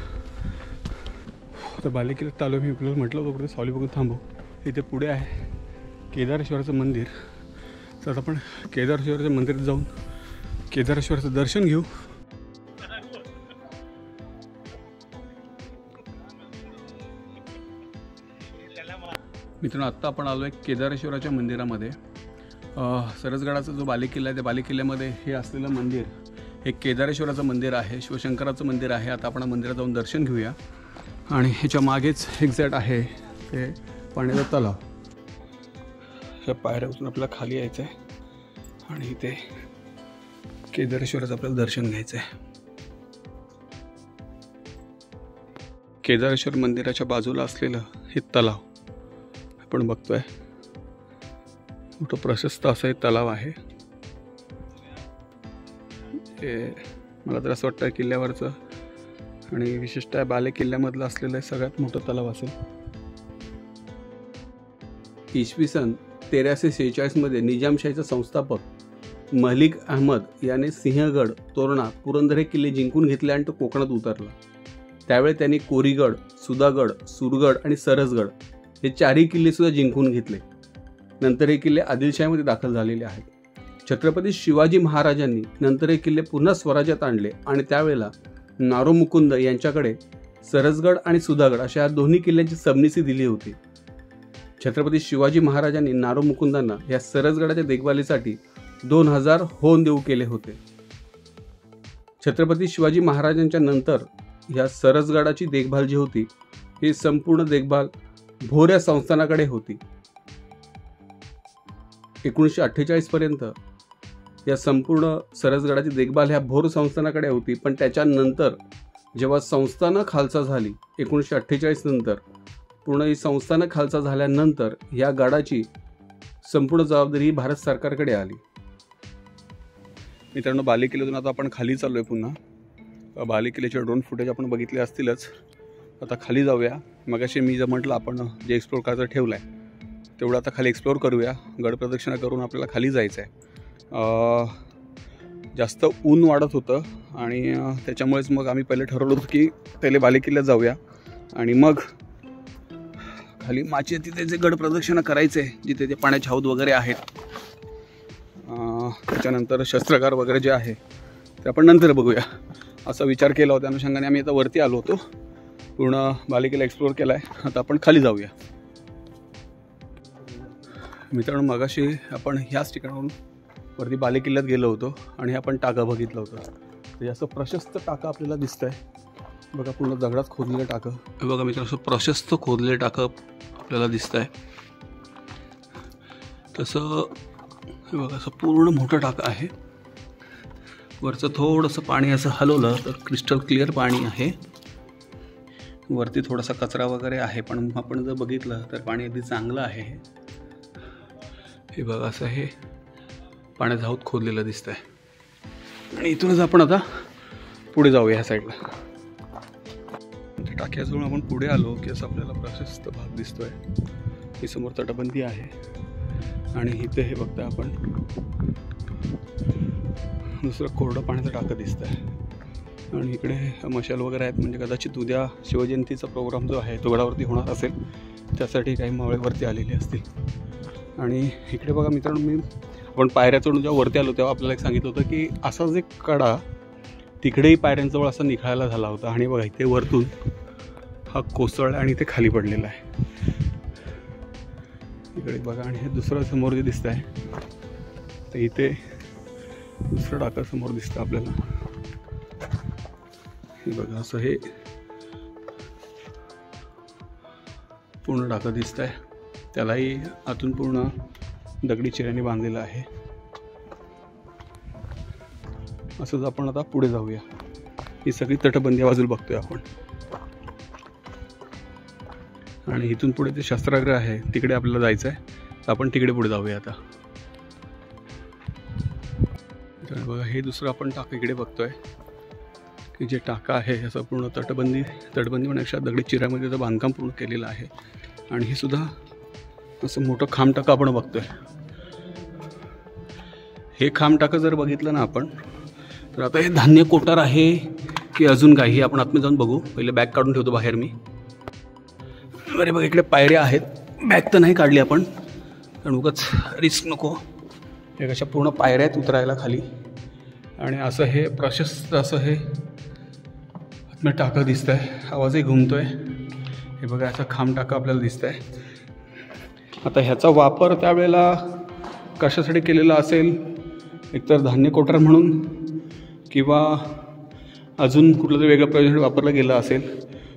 तर बालेकिल्ल्यात आलो मी, आपल्याला म्हटलं होतं कुठे सावली बघून थांबू. इथे पुढे आहे केदारेश्वराचं मंदिर. तर आपण केदारेश्वराच्या मंदिरात जाऊन केदारेश्वराचं दर्शन घेऊ. मित्रांनो, आत्ता आपण आलो आहे केदारेश्वराच्या मंदिरामध्ये. सरसगडाचा जो बालेकिल्ला आहे त्या बालेकिल्ल्यामध्ये हे असलेलं मंदिर हे केदारेश्वराचं मंदिर आहे, शिवशंकराचं मंदिर आहे. आता आपण मंदिरात जाऊन दर्शन घेऊया. आणि ह्याच्या मागेच एक्झॅक्ट आहे ते पाण्याचा तलाव. ह्या पायऱ्या उचलून आपल्याला खाली यायचं आहे आणि इथे केदारेश्वराचं आपल्याला दर्शन घ्यायचं आहे. केदारेश्वर मंदिराच्या बाजूला असलेलं हे तलाव आपण बघतोय. मोठं प्रशस्त असं हे तलाव आहे. हे मला तर असं वाटतं किल्ल्यावरचं आणि विशेषतः बालेकिल्ल्यामधलं असलेलं सगळ्यात मोठं तलाव असेल. इसवी सन 1346मध्ये निजामशाहीचा संस्थापक मलिक अहमद याने सिंहगड, तोरणा, पुरंदर हे किल्ले जिंकून घेतले आणि तो कोकणात उतरला। त्यावेळी त्यांनी कोरीगड, सुधागड, सुरगड आणि सरसगड हे 4ही किल्ले सुद्धा जिंकून घेतले। नंतर हे किल्ले आदिलशाहीमध्ये दाखल झालेले आहेत। छत्रपती शिवाजी महाराजांनी नंतर हे किल्ले पुन्हा स्वराज्यात आणले आणि त्यावेळेला नारोमुकुंद यांच्याकडे सरसगड आणि सुधागड अशा या दोन्ही किल्ल्यांची सबनिसी दिली होती। छत्रपती शिवाजी महाराजांनी नारोमुकुंदांना या सरसगडाच्या देखभालीसाठी 2000 होन देऊ केले होते। छत्रपती शिवाजी महाराजांच्या नंतर या सरसगडाची देखभाल जी होती ही संपूर्ण देखभाल भोर या संस्थानाकडे होती। 1948 पर्यंत या संपूर्ण सरसगडाची देखभाल ह्या भोर संस्थानाकडे होती, पण त्याच्यानंतर जेव्हा संस्थानं खालसा झाली 1948 नंतर पूर्ण ही संस्थानं खालसा झाल्यानंतर या गडाची संपूर्ण जबाबदारी भारत सरकारकडे आली। मित्रांनो, बाले किल्ल्यातून आता आपण खाली चाललोय पुन्हा। बाले किल्ल्याचे ड्रोन फुटेज आपण बघितले असतीलच। आता खाली जाऊया। मगाशी मी जर म्हटलं आपण जे एक्सप्लोर करायचं ठेवलं आहे तेवढं आता खाली एक्सप्लोर करूया। गड प्रदक्षिणा करून आपल्याला खाली जायचं आहे। जास्त ऊन वाढत होतं आणि त्याच्यामुळेच मग आम्ही पहिले ठरवलं होतं की पहिले बाले किल्ल्यात जाऊया आणि मग खाली माची तिथे जे गड प्रदक्षिणा करायचे जिथे ते पाण्याचे हौद वगैरे आहेत, त्याच्यानंतर शस्त्रागार वगैरे जे आहे ते आपण नंतर बघूया असा विचार केला होता। अनुषंगाने आम्ही आता वरती आलो होतो, पूर्ण बाले किल्ला एक्सप्लोर केला आहे। आता आपण खाली जाऊया। मित्रांनो, मगाशी आपण ह्याच ठिकाणावरून वरती बाले किल्ल्यात गेलो होतो आणि आपण टाका बघितलं होतं। तर असं प्रशस्त टाका आपल्याला दिसत आहे बघा, पूर्ण दगडात खोदलेलं टाकं हे बघा मित्रांनो, असं प्रशस्त खोदलेलं टाकं आपल्याला दिसत आहे। तसं हे बघा, असं पूर्ण मोठं टाकं आहे। वरचं थोडंसं पाणी असं हलवलं तर क्रिस्टल क्लिअर पाणी आहे। वरती थोडासा कचरा वगैरे आहे, पण आपण जर बघितलं तर पाणी अगदी चांगलं आहे। हे बघा, असं हे पाण्याचा हौद खोदलेलं दिसत आहे आणि इथूनच आपण आता पुढे जाऊया ह्या साईडला। टाक्याजवळ आपण पुढे आलो की असं आपल्याला प्रशस्त भाग दिसतोय। ही समोर तटबंदी आहे आणि इथे हे बघता आपण दुसरं कोरडं पाण्याचं टाकं दिसत आहे आणि इकडे मशाल वगैरे आहेत। म्हणजे कदाचित उद्या शिवजयंतीचा प्रोग्राम जो आहे तो गडावरती होणार असेल, त्यासाठी काही मावळेवरती आलेले असतील। आणि इकडे बघा मित्रांनो, आपण पायऱ्या चढून जेव्हा वरती आलो तेव्हा आपल्याला एक सांगितलं होतं की असाच एक कडा तिकडेही पायऱ्यांजवळ असा निखळायला झाला होता आणि बघा इथे वरतून हा कोसळला आणि इथे खाली पडलेला आहे। इकडे बघा, आणि हे दुसरं समोर जे दिसत आहे तर इथे दुसरं टाकं समोर दिसतं आपल्याला। हे बघा, असं हे पूर्ण टाकं दिसत आहे, त्यालाही आतून पूर्ण दगडी चिऱ्याने बांधलेलं आहे। असंच आपण आता पुढे जाऊया। ही सगळी तटबंदी बाजूला बघतोय आपण आणि इथून पुढे ते शस्त्रागार आहे तिकडे आपल्याला जायचं आहे, तर आपण तिकडे पुढे जाऊया आता। तर बघा, हे दुसरं आपण टाकं इकडे बघतोय की जे टाका आहे असं पूर्ण तटबंदी म्हणण्यापेक्षा दगडी चिऱ्यामध्ये त्याचं बांधकाम पूर्ण केलेलं आहे आणि हे सुद्धा असं मोठं खांब टाकं आपण बघतोय। हे खांब टाकं जर बघितलं ना आपण, तर आता हे धान्य कोठार आहे की अजून काही आपण आतमध्ये जाऊन बघू। पहिले बॅग काढून ठेवतो बाहेर मी। बरे बघा, इकडे पायऱ्या आहेत। बॅग तर नाही काढली आपण, कारण उगाच रिस्क नको। एक अशा पूर्ण पायऱ्या आहेत उतरायला खाली आणि असं हे प्रशस्त असं हे आतमध्ये टाकं दिसत आहे। आवाजही घुमतोय। हे बघा, असं खांब टाकं आपल्याला दिसत आहे। आता ह्याचा वापर त्यावेळेला कशासाठी केलेला असेल, एकतर धान्य कोठार म्हणून किंवा अजून कुठलं तरी वेगळं प्रयोजन वापरलं गेलं असेल,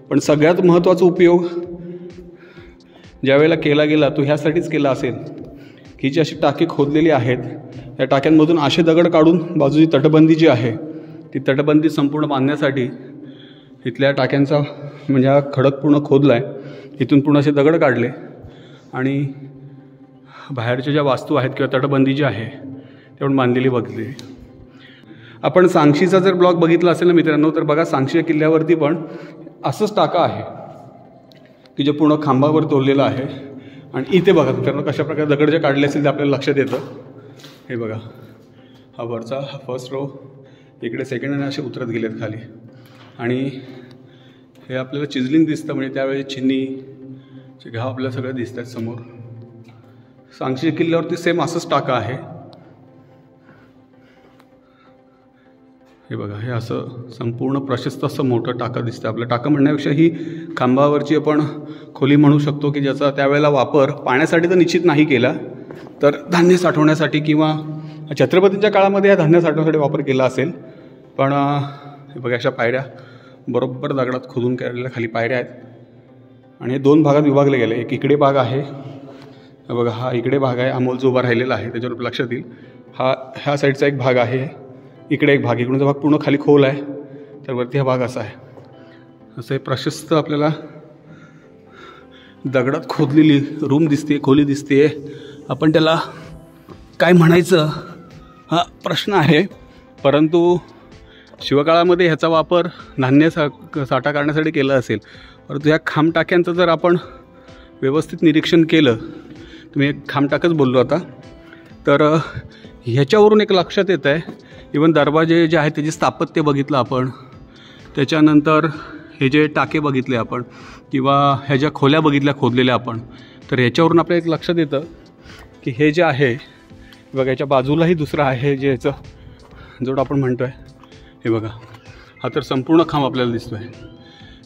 पण सगळ्यात महत्त्वाचा उपयोग ज्यावेळेला केला गेला तो ह्यासाठीच केला असेल की जी अशी टाकी खोदलेली आहेत या टाक्यांमधून असे दगड काढून बाजूची तटबंदी जी आहे ती तटबंदी संपूर्ण बांधण्यासाठी इथल्या टाक्यांचा म्हणजे हा खडक पूर्ण खोदला आहे। इथून पूर्ण असे दगड काढले आणि बाहेरच्या ज्या वास्तू आहेत किंवा तटबंदी जी आहे तेवढून बांधलेली बघली। आपण सांगशीचा जर ब्लॉग बघितला असेल ना मित्रांनो, तर बघा सांगशीच्या किल्ल्यावरती पण असंच टाका आहे की जे पूर्ण खांबावर तोललेलं आहे आणि इथे बघा मित्रांनो कशा प्रकारे दगड जे काढले असेल ते आपल्याला लक्षात येतं. हे बघा, हा वरचा हा फर्स्ट रो, इकडे सेकंड आणि असे उतरत गेलेत खाली. आणि हे आपल्याला चिजलिंग दिसतं, म्हणजे त्यावेळी चिन्नीचे घाव आपल्याला सगळे दिसत आहेत समोर. सांगशी किल्ल्यावरती सेम असंच टाका आहे. हे बघा, हे असं संपूर्ण प्रशस्त असं मोठं टाका दिसतं आपलं. टाका म्हणण्यापेक्षा ही खांबावरची आपण खोली म्हणू शकतो की ज्याचा त्यावेळेला वापर पाण्यासाठी तर निश्चित नाही केला, तर धान्य साठवण्यासाठी किंवा छत्रपतींच्या काळामध्ये या धान्य साठवण्यासाठी वापर केला असेल. पण हे बघा, अशा पायऱ्या बरोबर दगडात खोदून केलेल्या खाली पायऱ्या आहेत. आणि हे 2 भागात विभागले गेले. एक इकडे भाग आहे, हे बघा, हा इकडे भाग आहे अमोल जो उभा राहिलेला आहे त्याच्यावर लक्षात येईल. ह्या साईडचा एक भाग आहे, इकडे एक भाग, इकडूनचा भाग पूर्ण खाली खोल आहे, तर वरती हा भाग असा आहे. असं हे प्रशस्त आपल्याला दगडात खोदलेली रूम दिसते, खोली दिसते. आपण त्याला काय म्हणायचं हा प्रश्न आहे. परंतु शिवकाळामध्ये ह्याचा वापर धान्य साठा काढण्यासाठी केला असेल. परंतु ह्या खांबटाक्यांचं जर आपण व्यवस्थित निरीक्षण केलं, तुम्ही एक खांबटाकच बोललो आता, तर ह्याच्यावरून एक लक्षात येतं आहे. इवन दरवाजे जे आहेत त्याचे स्थापत्य बघितलं आपण, त्याच्यानंतर हे जे टाके बघितले आपण किंवा ह्या ज्या खोल्या बघितल्या खोदलेल्या आपण, तर ह्याच्यावरून आपल्याला एक लक्षात येतं की हे जे आहे बघा, याच्या बाजूलाही दुसरं आहे जे याचं जोड आपण म्हणतो आहे. हे बघा, हा तर संपूर्ण खांब आपल्याला दिसतो आहे.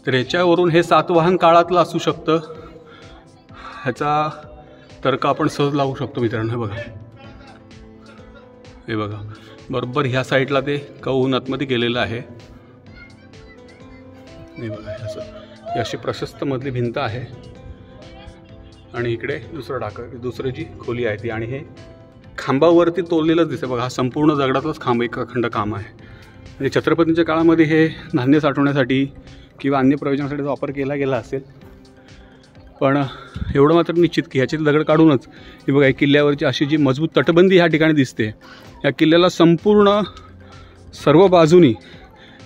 तर ह्याच्यावरून हे सातवाहन काळातलं असू शकतं, ह्याचा तर्क आपण सहज लावू शकतो मित्रांनो. हे बघा, बरोबर ह्या साईडला ते कौहून आतमध्ये गेलेलं आहे. हे बघा, असं ही अशी प्रशस्त मधली भिंत आहे आणि इकडे दुसरं टाकं, दुसरी जी खोली आहे ती. आणि हे खांबावरती तोललेलंच दिसतं बघा, हा संपूर्ण दगडातलाच खांब, एक अखंड काम आहे. म्हणजे छत्रपतींच्या काळामध्ये हे धान्य साठवण्यासाठी किंवा अन्य प्रयोजनासाठी वापर केला गेला असेल. पण एवढं मात्र निश्चित की ह्याचे दगड काढूनच ही बघा, किल्ल्यावरची अशी जी मजबूत तटबंदी ह्या ठिकाणी दिसते. या किल्ल्याला संपूर्ण सर्व बाजूनी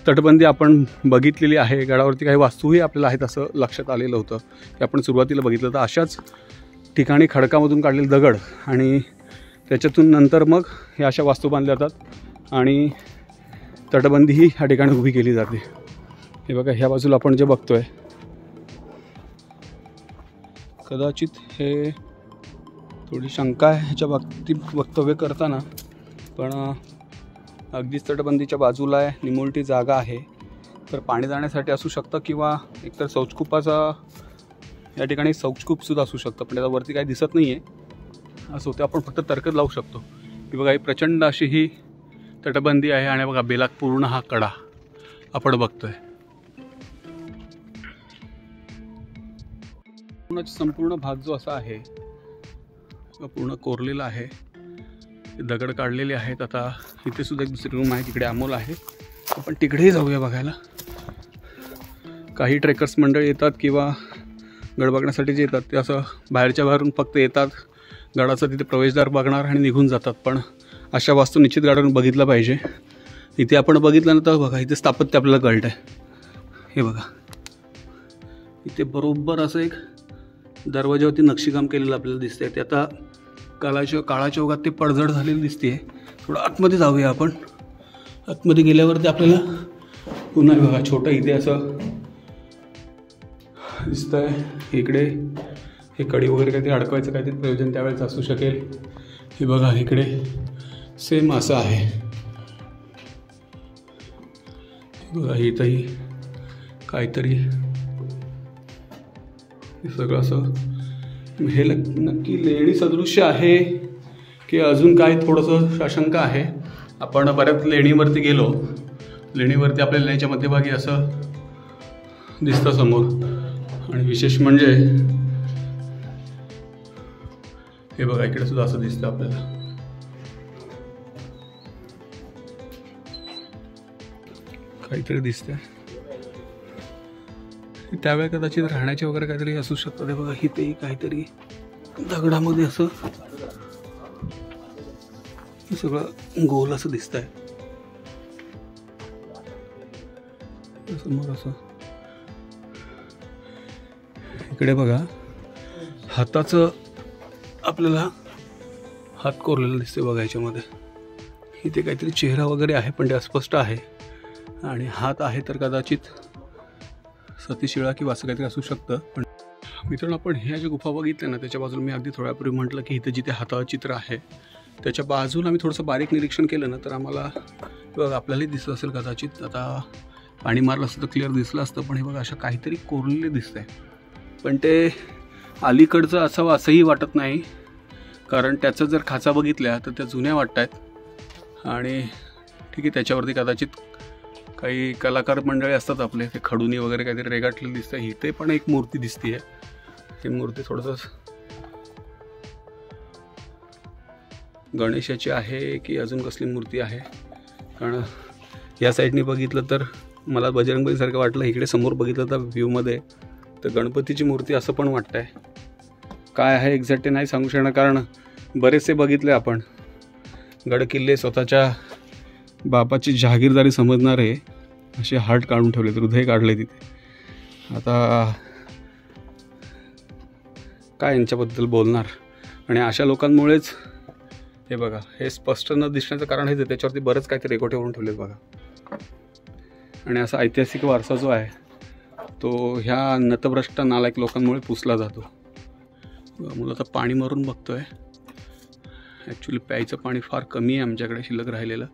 तटबंदी आपण बघितलेली आहे. गडावरती काही वास्तूही आपल्याला आहेत असं लक्षात आलेलं होतं की आपण सुरुवातीला बघितलं. तर अशाच ठिकाणी खडकामधून काढलेले दगड आणि त्याच्यातून नंतर मग हे अशा वास्तू बांधल्या जातात आणि तटबंदीही ह्या ठिकाणी उभी केली जाते. हे बघा, ह्या बाजूला आपण जे बघतोय, कदाचित हे थोडी शंका आहे ह्याच्या बाबतीत वक्तव्य करताना, पण अगदीच तटबंदीच्या बाजूला आहे, निमुळती जागा आहे. तर पाणी जाण्यासाठी असू शकतं किंवा एकतर शौचकूपाचा या ठिकाणी शौचकूपसुद्धा असू शकतं, पण त्याच्यावरती काही दिसत नाही आहे असं होतं. आपण फक्त तर्क लावू शकतो की बघा, ही प्रचंड अशी ही तटबंदी आहे आणि बघा बेलाक पूर्ण हा कडा आपण बघतोय. संपूर्ण भाग जो असा आहे पूर्ण कोरलेला आहे, दगड काढलेले आहेत. आता इथे सुद्धा एक दुसरी रूम आहे, तिकडे अमोल आहे, आपण तिकडेही जाऊया बघायला. काही ट्रेकर्स मंडळी येतात किंवा गड बघण्यासाठी जे येतात ते असं बाहेरच्या बाहेरून फक्त येतात, गडाचा तिथे प्रवेशद्वार बघणार आणि निघून जातात. पण अशा वास्तू निश्चित गडावरून बघितलं पाहिजे. इथे आपण बघितल्यानंतर बघा, इथे स्थापत्य आपल्याला कळतं आहे. हे बघा, इथे बरोबर असं एक दरवाजावरती नक्षीकाम केलेलं आपल्याला दिसतंय. ते आता काळाच्या ओघात ते पडझड झालेलं दिसते. थोडं आतमध्ये जाऊया आपण. आतमध्ये गेल्यावरती आपल्याला पुन्हा बघा, छोटं इथे असं दिसतंय. इकडे हे कडी वगैरे काहीतरी अडकवायचं काहीतरी प्रयोजन त्यावेळेस असू शकेल. हे बघा, इकडे सेम असं आहे बघा, इथंही काहीतरी सगळं असं. हे नक्की लेणी सदृश्य आहे की अजून काय, थोडंसं आशंका आहे. आपण बऱ्याच लेणीवरती गेलो, लेणीवरती आपल्या लेणीच्या मध्यभागी असं दिसतं समोर. आणि विशेष म्हणजे हे बघा, इकडे सुद्धा असं दिसतं आपल्याला. काहीतरी दिसतंय त्यावेळेस, कदाचित राहण्याचे वगैरे काहीतरी असू शकतं. ते बघा, इथेही काहीतरी दगडामध्ये असं सगळं गोल असं दिसतंय समोर असं. इकडे बघा, हाताचं आपल्याला हात कोरलेला दिसते बघा याच्यामध्ये. इथे काहीतरी चेहरा वगैरे आहे पण ते अस्पष्ट आहे. आणि हात आहे तर कदाचित सतीशिळा किंवा असं काहीतरी असू शकतं. पण मित्रांनो, आपण ह्या ज्या गुफा बघितल्या ना त्याच्या बाजूला मी अगदी थोड्यापूर्वी म्हटलं की इथं जिथे हातावर चित्र आहे त्याच्या बाजूला आम्ही थोडंसं बारीक निरीक्षण केलं ना तर आम्हाला बघा आपल्यालाही दिसत असेल कदाचित. आता पाणी मारलं असतं तर क्लिअर दिसलं असतं पण हे बघा अशा काहीतरी कोरलेले दिसत आहे. पण ते अलीकडचं असावं असंही वाटत नाही, कारण त्याचं जर खाचा बघितल्या तर त्या जुन्या वाटत आहेत. आणि ठीक आहे, त्याच्यावरती कदाचित काही कलाकार मंडळी असतात आपले, ते खडूनी वगैरे काहीतरी रेगाटलेलं दिसतं. इथे पण एक मूर्ती दिसते आहे. ही मूर्ती थोडंसं गणेशाची आहे की अजून कसली मूर्ती आहे, कारण या साईडने बघितलं तर मला बजरंगबलीसारखं वाटलं. इकडे समोर बघितलं तर व्ह्यूमध्ये तर गणपतीची मूर्ती असं पण वाटतं आहे. काय आहे एक्झॅक्ट ते नाही सांगू शकणार, कारण बरेचसे बघितले आपण गड किल्ले स्वतःच्या बापाची जहागीरदारी समजणारे असे हार्ट काढून ठेवले, हृदय काढले तिथे. आता काय यांच्याबद्दल बोलणार. आणि अशा लोकांमुळेच हे बघा हे स्पष्ट न दिसण्याचं कारण हेच आहे, त्याच्यावरती बरंच काहीतरी रेकोटे करून ठेवलेत बघा. आणि असा ऐतिहासिक वारसा जो आहे तो ह्या नतभ्रष्ट नालायक लोकांमुळे पुसला जातो. मुलं आता पाणी मारून बघतो आहे. ॲक्च्युली प्यायचं पाणी फार कमी आहे आमच्याकडे शिल्लक राहिलेलं.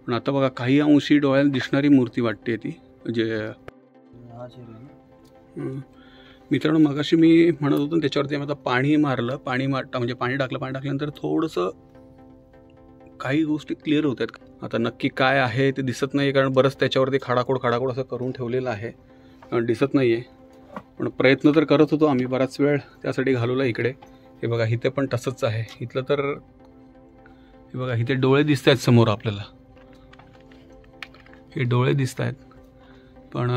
पण आता बघा काही अंशी डोळ्याला दिसणारी मूर्ती वाटते ती. म्हणजे मित्रांनो, मगाशी मी म्हणत होतो त्याच्यावरती आम्ही आता पाणी मारलं. म्हणजे पाणी टाकल्यानंतर थोडंसं काही गोष्टी क्लिअर होत आहेत. आता नक्की काय आहे ते दिसत नाही, कारण बरंच त्याच्यावरती खाडाखोड असं करून ठेवलेलं आहे, दिसत नाही आहे. पण प्रयत्न तर करत होतो आम्ही, बराच वेळ त्यासाठी घालवला इकडे. हे बघा इथे पण तसंच आहे. इथलं तर हे बघा इथे डोळे दिसत आहेत समोर आपल्याला, हे डोळे दिसत आहेत पण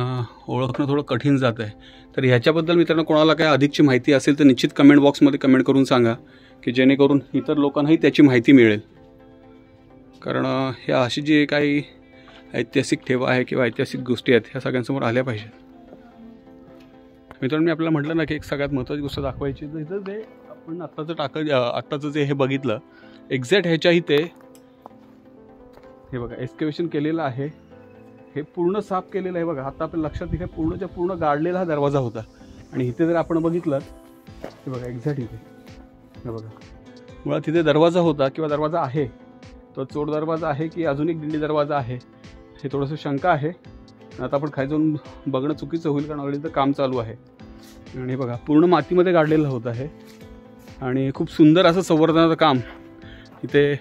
ओळखणं थोडं कठीण जात आहे. तर ह्याच्याबद्दल मित्रांनो कोणाला काय अधिकची माहिती असेल तर निश्चित कमेंट बॉक्समध्ये कमेंट करून सांगा, की जेणेकरून इतर लोकांनाही त्याची माहिती मिळेल. कारण ह्या अशी जी काही ऐतिहासिक ठेवा आहे किंवा ऐतिहासिक गोष्टी आहेत ह्या सगळ्यांसमोर आल्या पाहिजेत. मित्रांनो, मी आपल्याला म्हटलं ना की एक सगळ्यात महत्त्वाची गोष्ट दाखवायची, तर इथं ते आपण आत्ताचं जे हे बघितलं एक्झॅक्ट ह्याच्या इथे हे बघा एक्सकेव्हेशन केलेलं आहे. हे पूर्ण साफ केलेलं आहे बघा. आता आपल्या लक्षात इथे पूर्णच्या पूर्ण गाडलेला हा दरवाजा होता. आणि इथे जर आपण बघितलं हे बघा एक्झॅक्ट इथे हे बघा मुळात तिथे दरवाजा होता किंवा दरवाजा आहे, तो चोर दरवाजा आहे की अजून एक दिंडी दरवाजा आहे हे थोडंसं शंका आहे. आता आपण खाली जाऊन बघणं चुकीचं होईल, कारण ऑलरेडी तर काम चालू आहे. आणि बघा पूर्ण मातीमध्ये काढलेलं होतं हे. आणि खूप सुंदर असं संवर्धनाचं काम इथे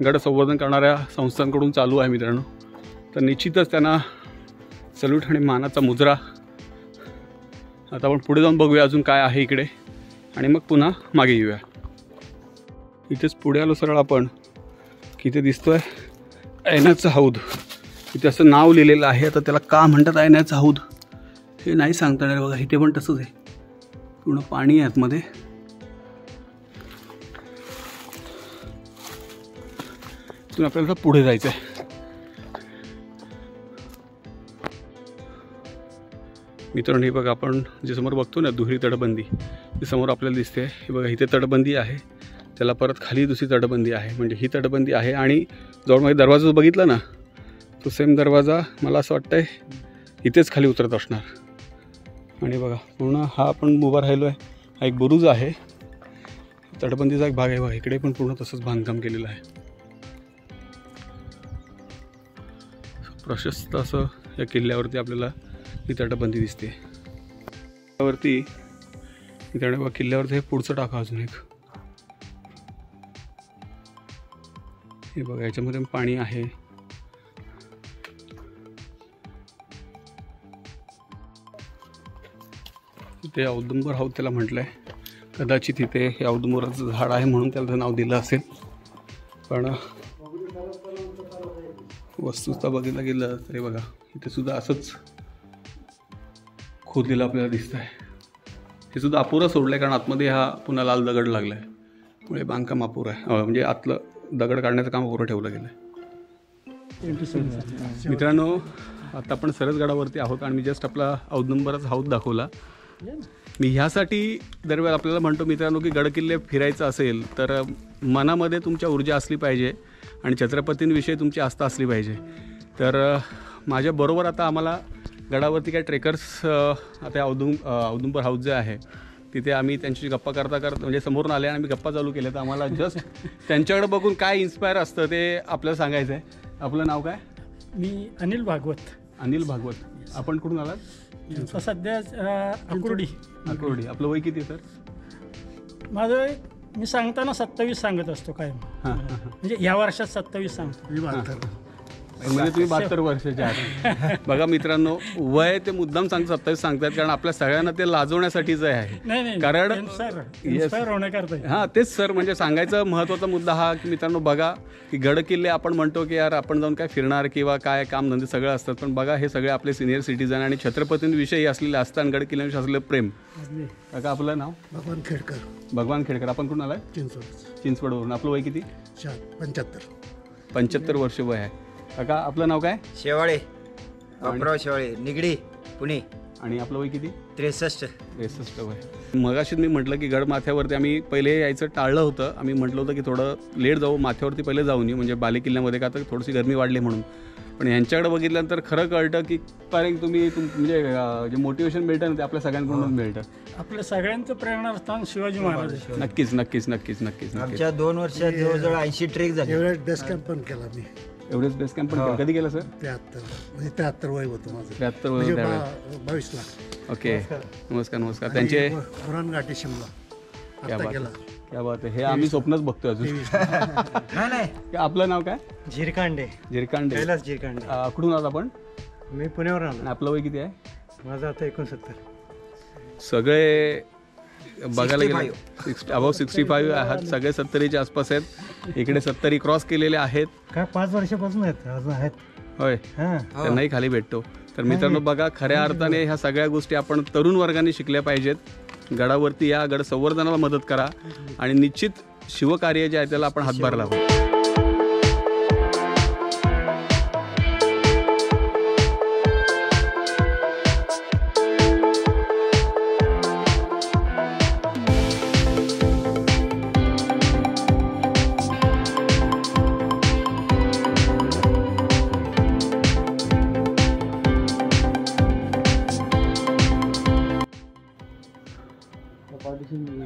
गड संवर्धन करणाऱ्या संस्थांकडून चालू आहे मित्रांनो. तर निश्चितच त्यांना सल्यूट आणि मानाचा मुजरा. आता आपण पुढे जाऊन बघूया अजून काय आहे इकडे आणि मग पुन्हा मागे येऊया. इथेच पुढे आलो सरळ आपण की इथे दिसतोय ऐनाचं हौद. इथे असं नाव लिहिलेलं आहे. आता त्याला का म्हणतात ऐनाचं हौद हे नाही सांगता येणार. बघा इथे पण तसंच आहे, पूर्ण पाणी आहे आतमध्ये. इथून आपल्याला पुढे जायचं आहे. मित्रांनो, हे बघा आपण जे समोर बघतो ना दुहेरी तटबंदी, ती समोर आपल्याला दिसते. हे बघा इथे तटबंदी आहे, त्याला परत खाली दुसरी तटबंदी आहे. म्हणजे ही तटबंदी आहे. आणि जवळ दरवाजा बघितला ना तो सेम दरवाजा मला असं वाटतं आहे इथेच खाली उतरत असणार. आणि बघा पूर्ण हा आपण उभा राहिलो आहे, हा एक बुरुज आहे, तटबंदीचा एक भाग आहे. बघा इकडे पण पूर्ण तसंच बांधकाम केलेलं आहे. प्रशस्त असं या किल्ल्यावरती आपल्याला ही तटबंदी दिसते. त्यावरती मित्रांनो बघा किल्ल्यावरती हे पुढचं टाका अजून एक. हे बघा याच्यामध्ये पाणी आहे. इथे औदुंबर हौद त्याला म्हटलं आहे. कदाचित इथे हे औदुंबराचं झाड आहे म्हणून त्याला नाव दिलं असेल. पण वस्तुस्था बघितलं गेलं तरी बघा इथे सुद्धा असंच खोदलेलं आपल्याला दिसतं आहे. हे सुद्धा अपुरं सोडलं आहे, कारण आतमध्ये हा पुन्हा लाल दगड लागला आहे, त्यामुळे बांधकाम अपुरं आहे. म्हणजे आतलं दगड काढण्याचं काम अपुरं ठेवलं गेलं आहे. मित्रांनो, आता आपण सरसगडावरती आहोत आणि मी जस्ट आपला औदुंबराचा हौद दाखवला. मी ह्यासाठी दरवेळेला आपल्याला म्हणतो मित्रांनो की गडकिल्ले फिरायचं असेल तर मनामध्ये तुमच्या ऊर्जा असली पाहिजे आणि छत्रपतींविषयी तुमची आस्था असली पाहिजे. तर माझ्याबरोबर आता आम्हाला गडावरती काय ट्रेकर्स आता औदुंबर हाऊस जे आहे तिथे आम्ही त्यांची गप्पा करता म्हणजे समोरून आले आणि आम्ही गप्पा चालू केल्या. तर आम्हाला जस्ट त्यांच्याकडे बघून काय इन्स्पायर असतं ते आपल्याला सांगायचं आहे. आपलं नाव काय? मी अनिल भागवत. अनिल भागवत. आपण कुठून आलात? सध्या अकुर्डी. आपलं वय किती सर? माझं मी सांगताना 27 सांगत असतो काय, म्हणजे या वर्षात 27 सांगतो. म्हणजे तुम्ही 72 वर्षाचे आहात. बघा मित्रांनो, वय ते मुद्दाम 27 सांगतात कारण आपल्या सगळ्यांना ते लाजवण्यासाठीच आहे. कारण हां तेच सर, म्हणजे सांगायचा महत्त्वाचा मुद्दा हा की मित्रांनो बघा की गडकिल्ले आपण म्हणतो की यार आपण जाऊन काय फिरणार किंवा काय कामधंदे सगळं असतात, पण बघा हे सगळे आपले सिनियर सिटीजन आणि छत्रपतींविषयी असलेले असतात, गडकिल्ल्यांविषयी असलेलं प्रेम. काका आपलं नाव? भगवान खेडकर. भगवान खेडकर. आपण कुठून आलाय? चिंचवडवरून. आपलं वय किती? 75 वर्ष वय आहे. काका आपलं नाव काय? शेवाळे, बापराव शेवाळे, निगडी, पुणे. आणि आपलं वय किती? 63 वय. मगाशीच मी म्हटलं की गड माथ्यावरती आम्ही पहिले यायचं टाळलं होतं. आम्ही म्हटलं होतं की थोडं लेट जाऊ, माथ्यावरती पहिले जाऊन येऊ, म्हणजे बालेकिल्ल्यामध्ये का तर थोडीशी गरमी वाढली म्हणून. पण यांच्याकडे बघितल्यानंतर खरं कळतं की कारण तुम्ही म्हणजे जे मोटिवेशन मिळतं ना ते आपल्या सगळ्यांकडून मिळतं. आपल्या सगळ्यांचं प्रेरणास्थान शिवाजी महाराज. नक्कीच नक्कीच नक्कीच नक्कीच. आमच्या 2 वर्षात जवळजवळ 80 ट्रेक झाले. एव्हरेस्ट बेस कॅम्प पण केला मी. एवढेच बेस कॅम्प पण कधी केलं सर? 73 वय होतं माझं. 73 वय होतं 22ला. ओके. नमस्कार नमस्कार. त्यांचे पुराण घाटी शिमला क्या बात आहे. हे आम्ही स्वप्नच बघतोय अजून. नाही. आपलं नाव काय? झिरकांडे. कैलास झिरकांडे. कुठून आलात आपण? मी पुण्यावर आलो. आपलं वय किती आहे? माझं आता 69. सगळे बघायला गेले अबाव 65 आहात, सगळे 70च्या आसपास आहेत. इकडे 70 क्रॉस केलेले आहेत. काय 5 वर्षापासून आहेत. होय, त्यांनाही खाली भेटतो. तर मित्रांनो बघा, खऱ्या अर्थाने ह्या सगळ्या गोष्टी आपण तरुण वर्गाने शिकल्या पाहिजेत. गडावरती या, गड संवर्धनाला मदत करा आणि निश्चित शिवकार्य जे आहे त्याला आपण हातभार लावू.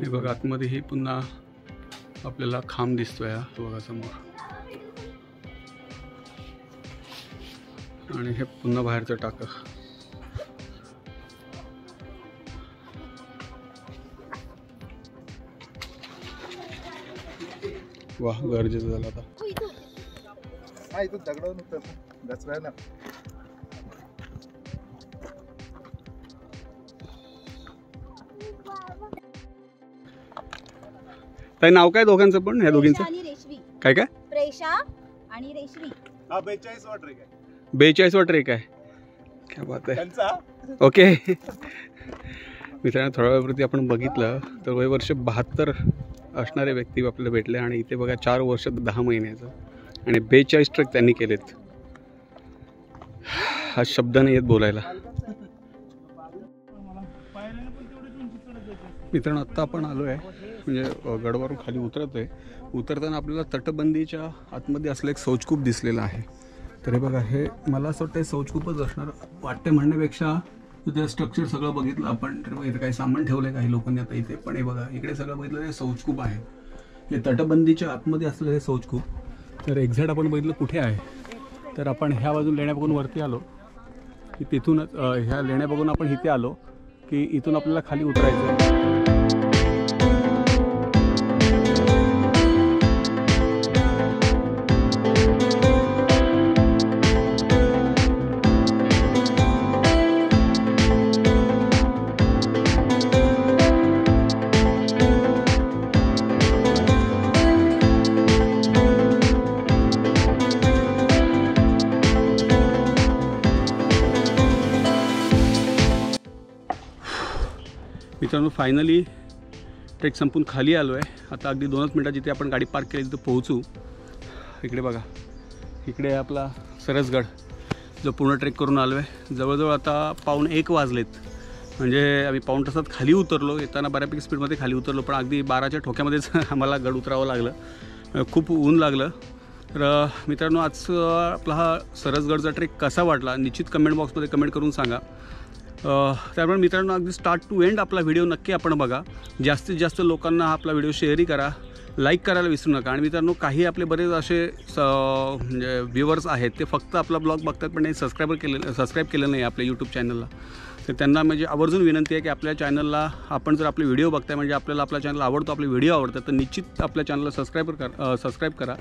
हे बघा आतमध्येही पुन्हा आपल्याला खांब दिसतोय हा बघा समोर, आणि हे पुन्हा बाहेरचं टाकं. वाह, गरजेचं झालं आता. ताई नाव काय दोघांचं पण? ह्या दोघींचं काय काय? प्रेषा आणि रेशवी. हा 42 वा ट्रेक आहे. 42 वा ट्रेक आहे. क्या बात आहे. ओके मित्रांनो, थोड्या वेळावरती आपण बघितलं तर वय वर्ष 72 असणारे व्यक्ती आपल्याला भेटले आणि इथे बघा 4 वर्ष 10 महिन्याचं आणि 42 ट्रेक त्यांनी केलेत. हा शब्द नाही येत बोलायला. मित्रांनो आत्ता आपण आलो आहे, म्हणजे गडवरून खाली उतरत आहे. उतरताना आपल्याला तटबंदीच्या आतमध्ये असलं एक शौचकूप दिसलेलं आहे. तर हे बघा, हे मला असं वाटतं शौचकूपच असणार वाटते म्हणण्यापेक्षा. तिथे स्ट्रक्चर सगळं बघितलं आपण तर इथे काही सामान ठेवलं आहे काही लोकांनी आता इथे, पण हे बघा इकडे सगळं बघितलं हे शौचकूप आहे. हे तटबंदीच्या आतमध्ये असलेलं हे शौचकूप. तर एक्झॅक्ट आपण बघितलं कुठे आहे, तर आपण ह्या बाजून लेण्या बघून वरती आलो की तिथूनच ह्या लेण्या बघून आपण इथे आलो की इथून आपल्याला खाली उतरायचं आहे. मित्रांनो फायनली ट्रेक संपून खाली आलो आहे. आता अगदी 2च मिनटात जिथे आपण गाडी पार्क केली तिथे पोहोचू. इकडे बघा, इकडे आपला सरसगड जो पूर्ण ट्रेक करून आलो आहे. जवळजवळ आता 1:15 वाजलेत म्हणजे आम्ही पाऊण तासात खाली उतरलो. येताना बऱ्यापैकी स्पीडमध्ये खाली उतरलो, पण अगदी 12च्या ठोक्यामध्येच आम्हाला गड उतरावं लागलं. खूप ऊन लागलं. तर मित्रांनो, आज आपला हा सरसगडचा ट्रेक कसा वाटला निश्चित कमेंट बॉक्समध्ये कमेंट करून सांगा. त्यामुळे मित्रांनो, अगदी स्टार्ट टू एंड आपला व्हिडिओ नक्की आपण बघा. जास्तीत जास्त लोकांना हा आपला व्हिडिओ शेअरही करा, लाईक करायला विसरू नका. आणि मित्रांनो, काही आपले बरेच असे म्हणजे व्ह्युअर्स आहेत, ते फक्त आपला ब्लॉग बघतात पण सबस्क्राईब केलं नाही आपल्या यूट्यूब चॅनलला. तर त्यांना म्हणजे आवर्जून विनंती आहे की आपल्या चॅनलला आपण जर आपले व्हिडिओ बघताय, म्हणजे आपल्याला आपला चॅनल आवडतो, आपले व्हिडिओ आवडतात, तर निश्चित आपल्या चॅनलला सबस्क्राईब करा.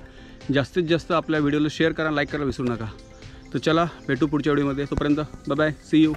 जास्तीत जास्त आपल्या व्हिडिओला शेअर करा, लाईक करायला विसरू नका. तर चला, भेटू पुढच्या व्हिडिओमध्ये. तोपर्यंत बाय बाय, सी यू.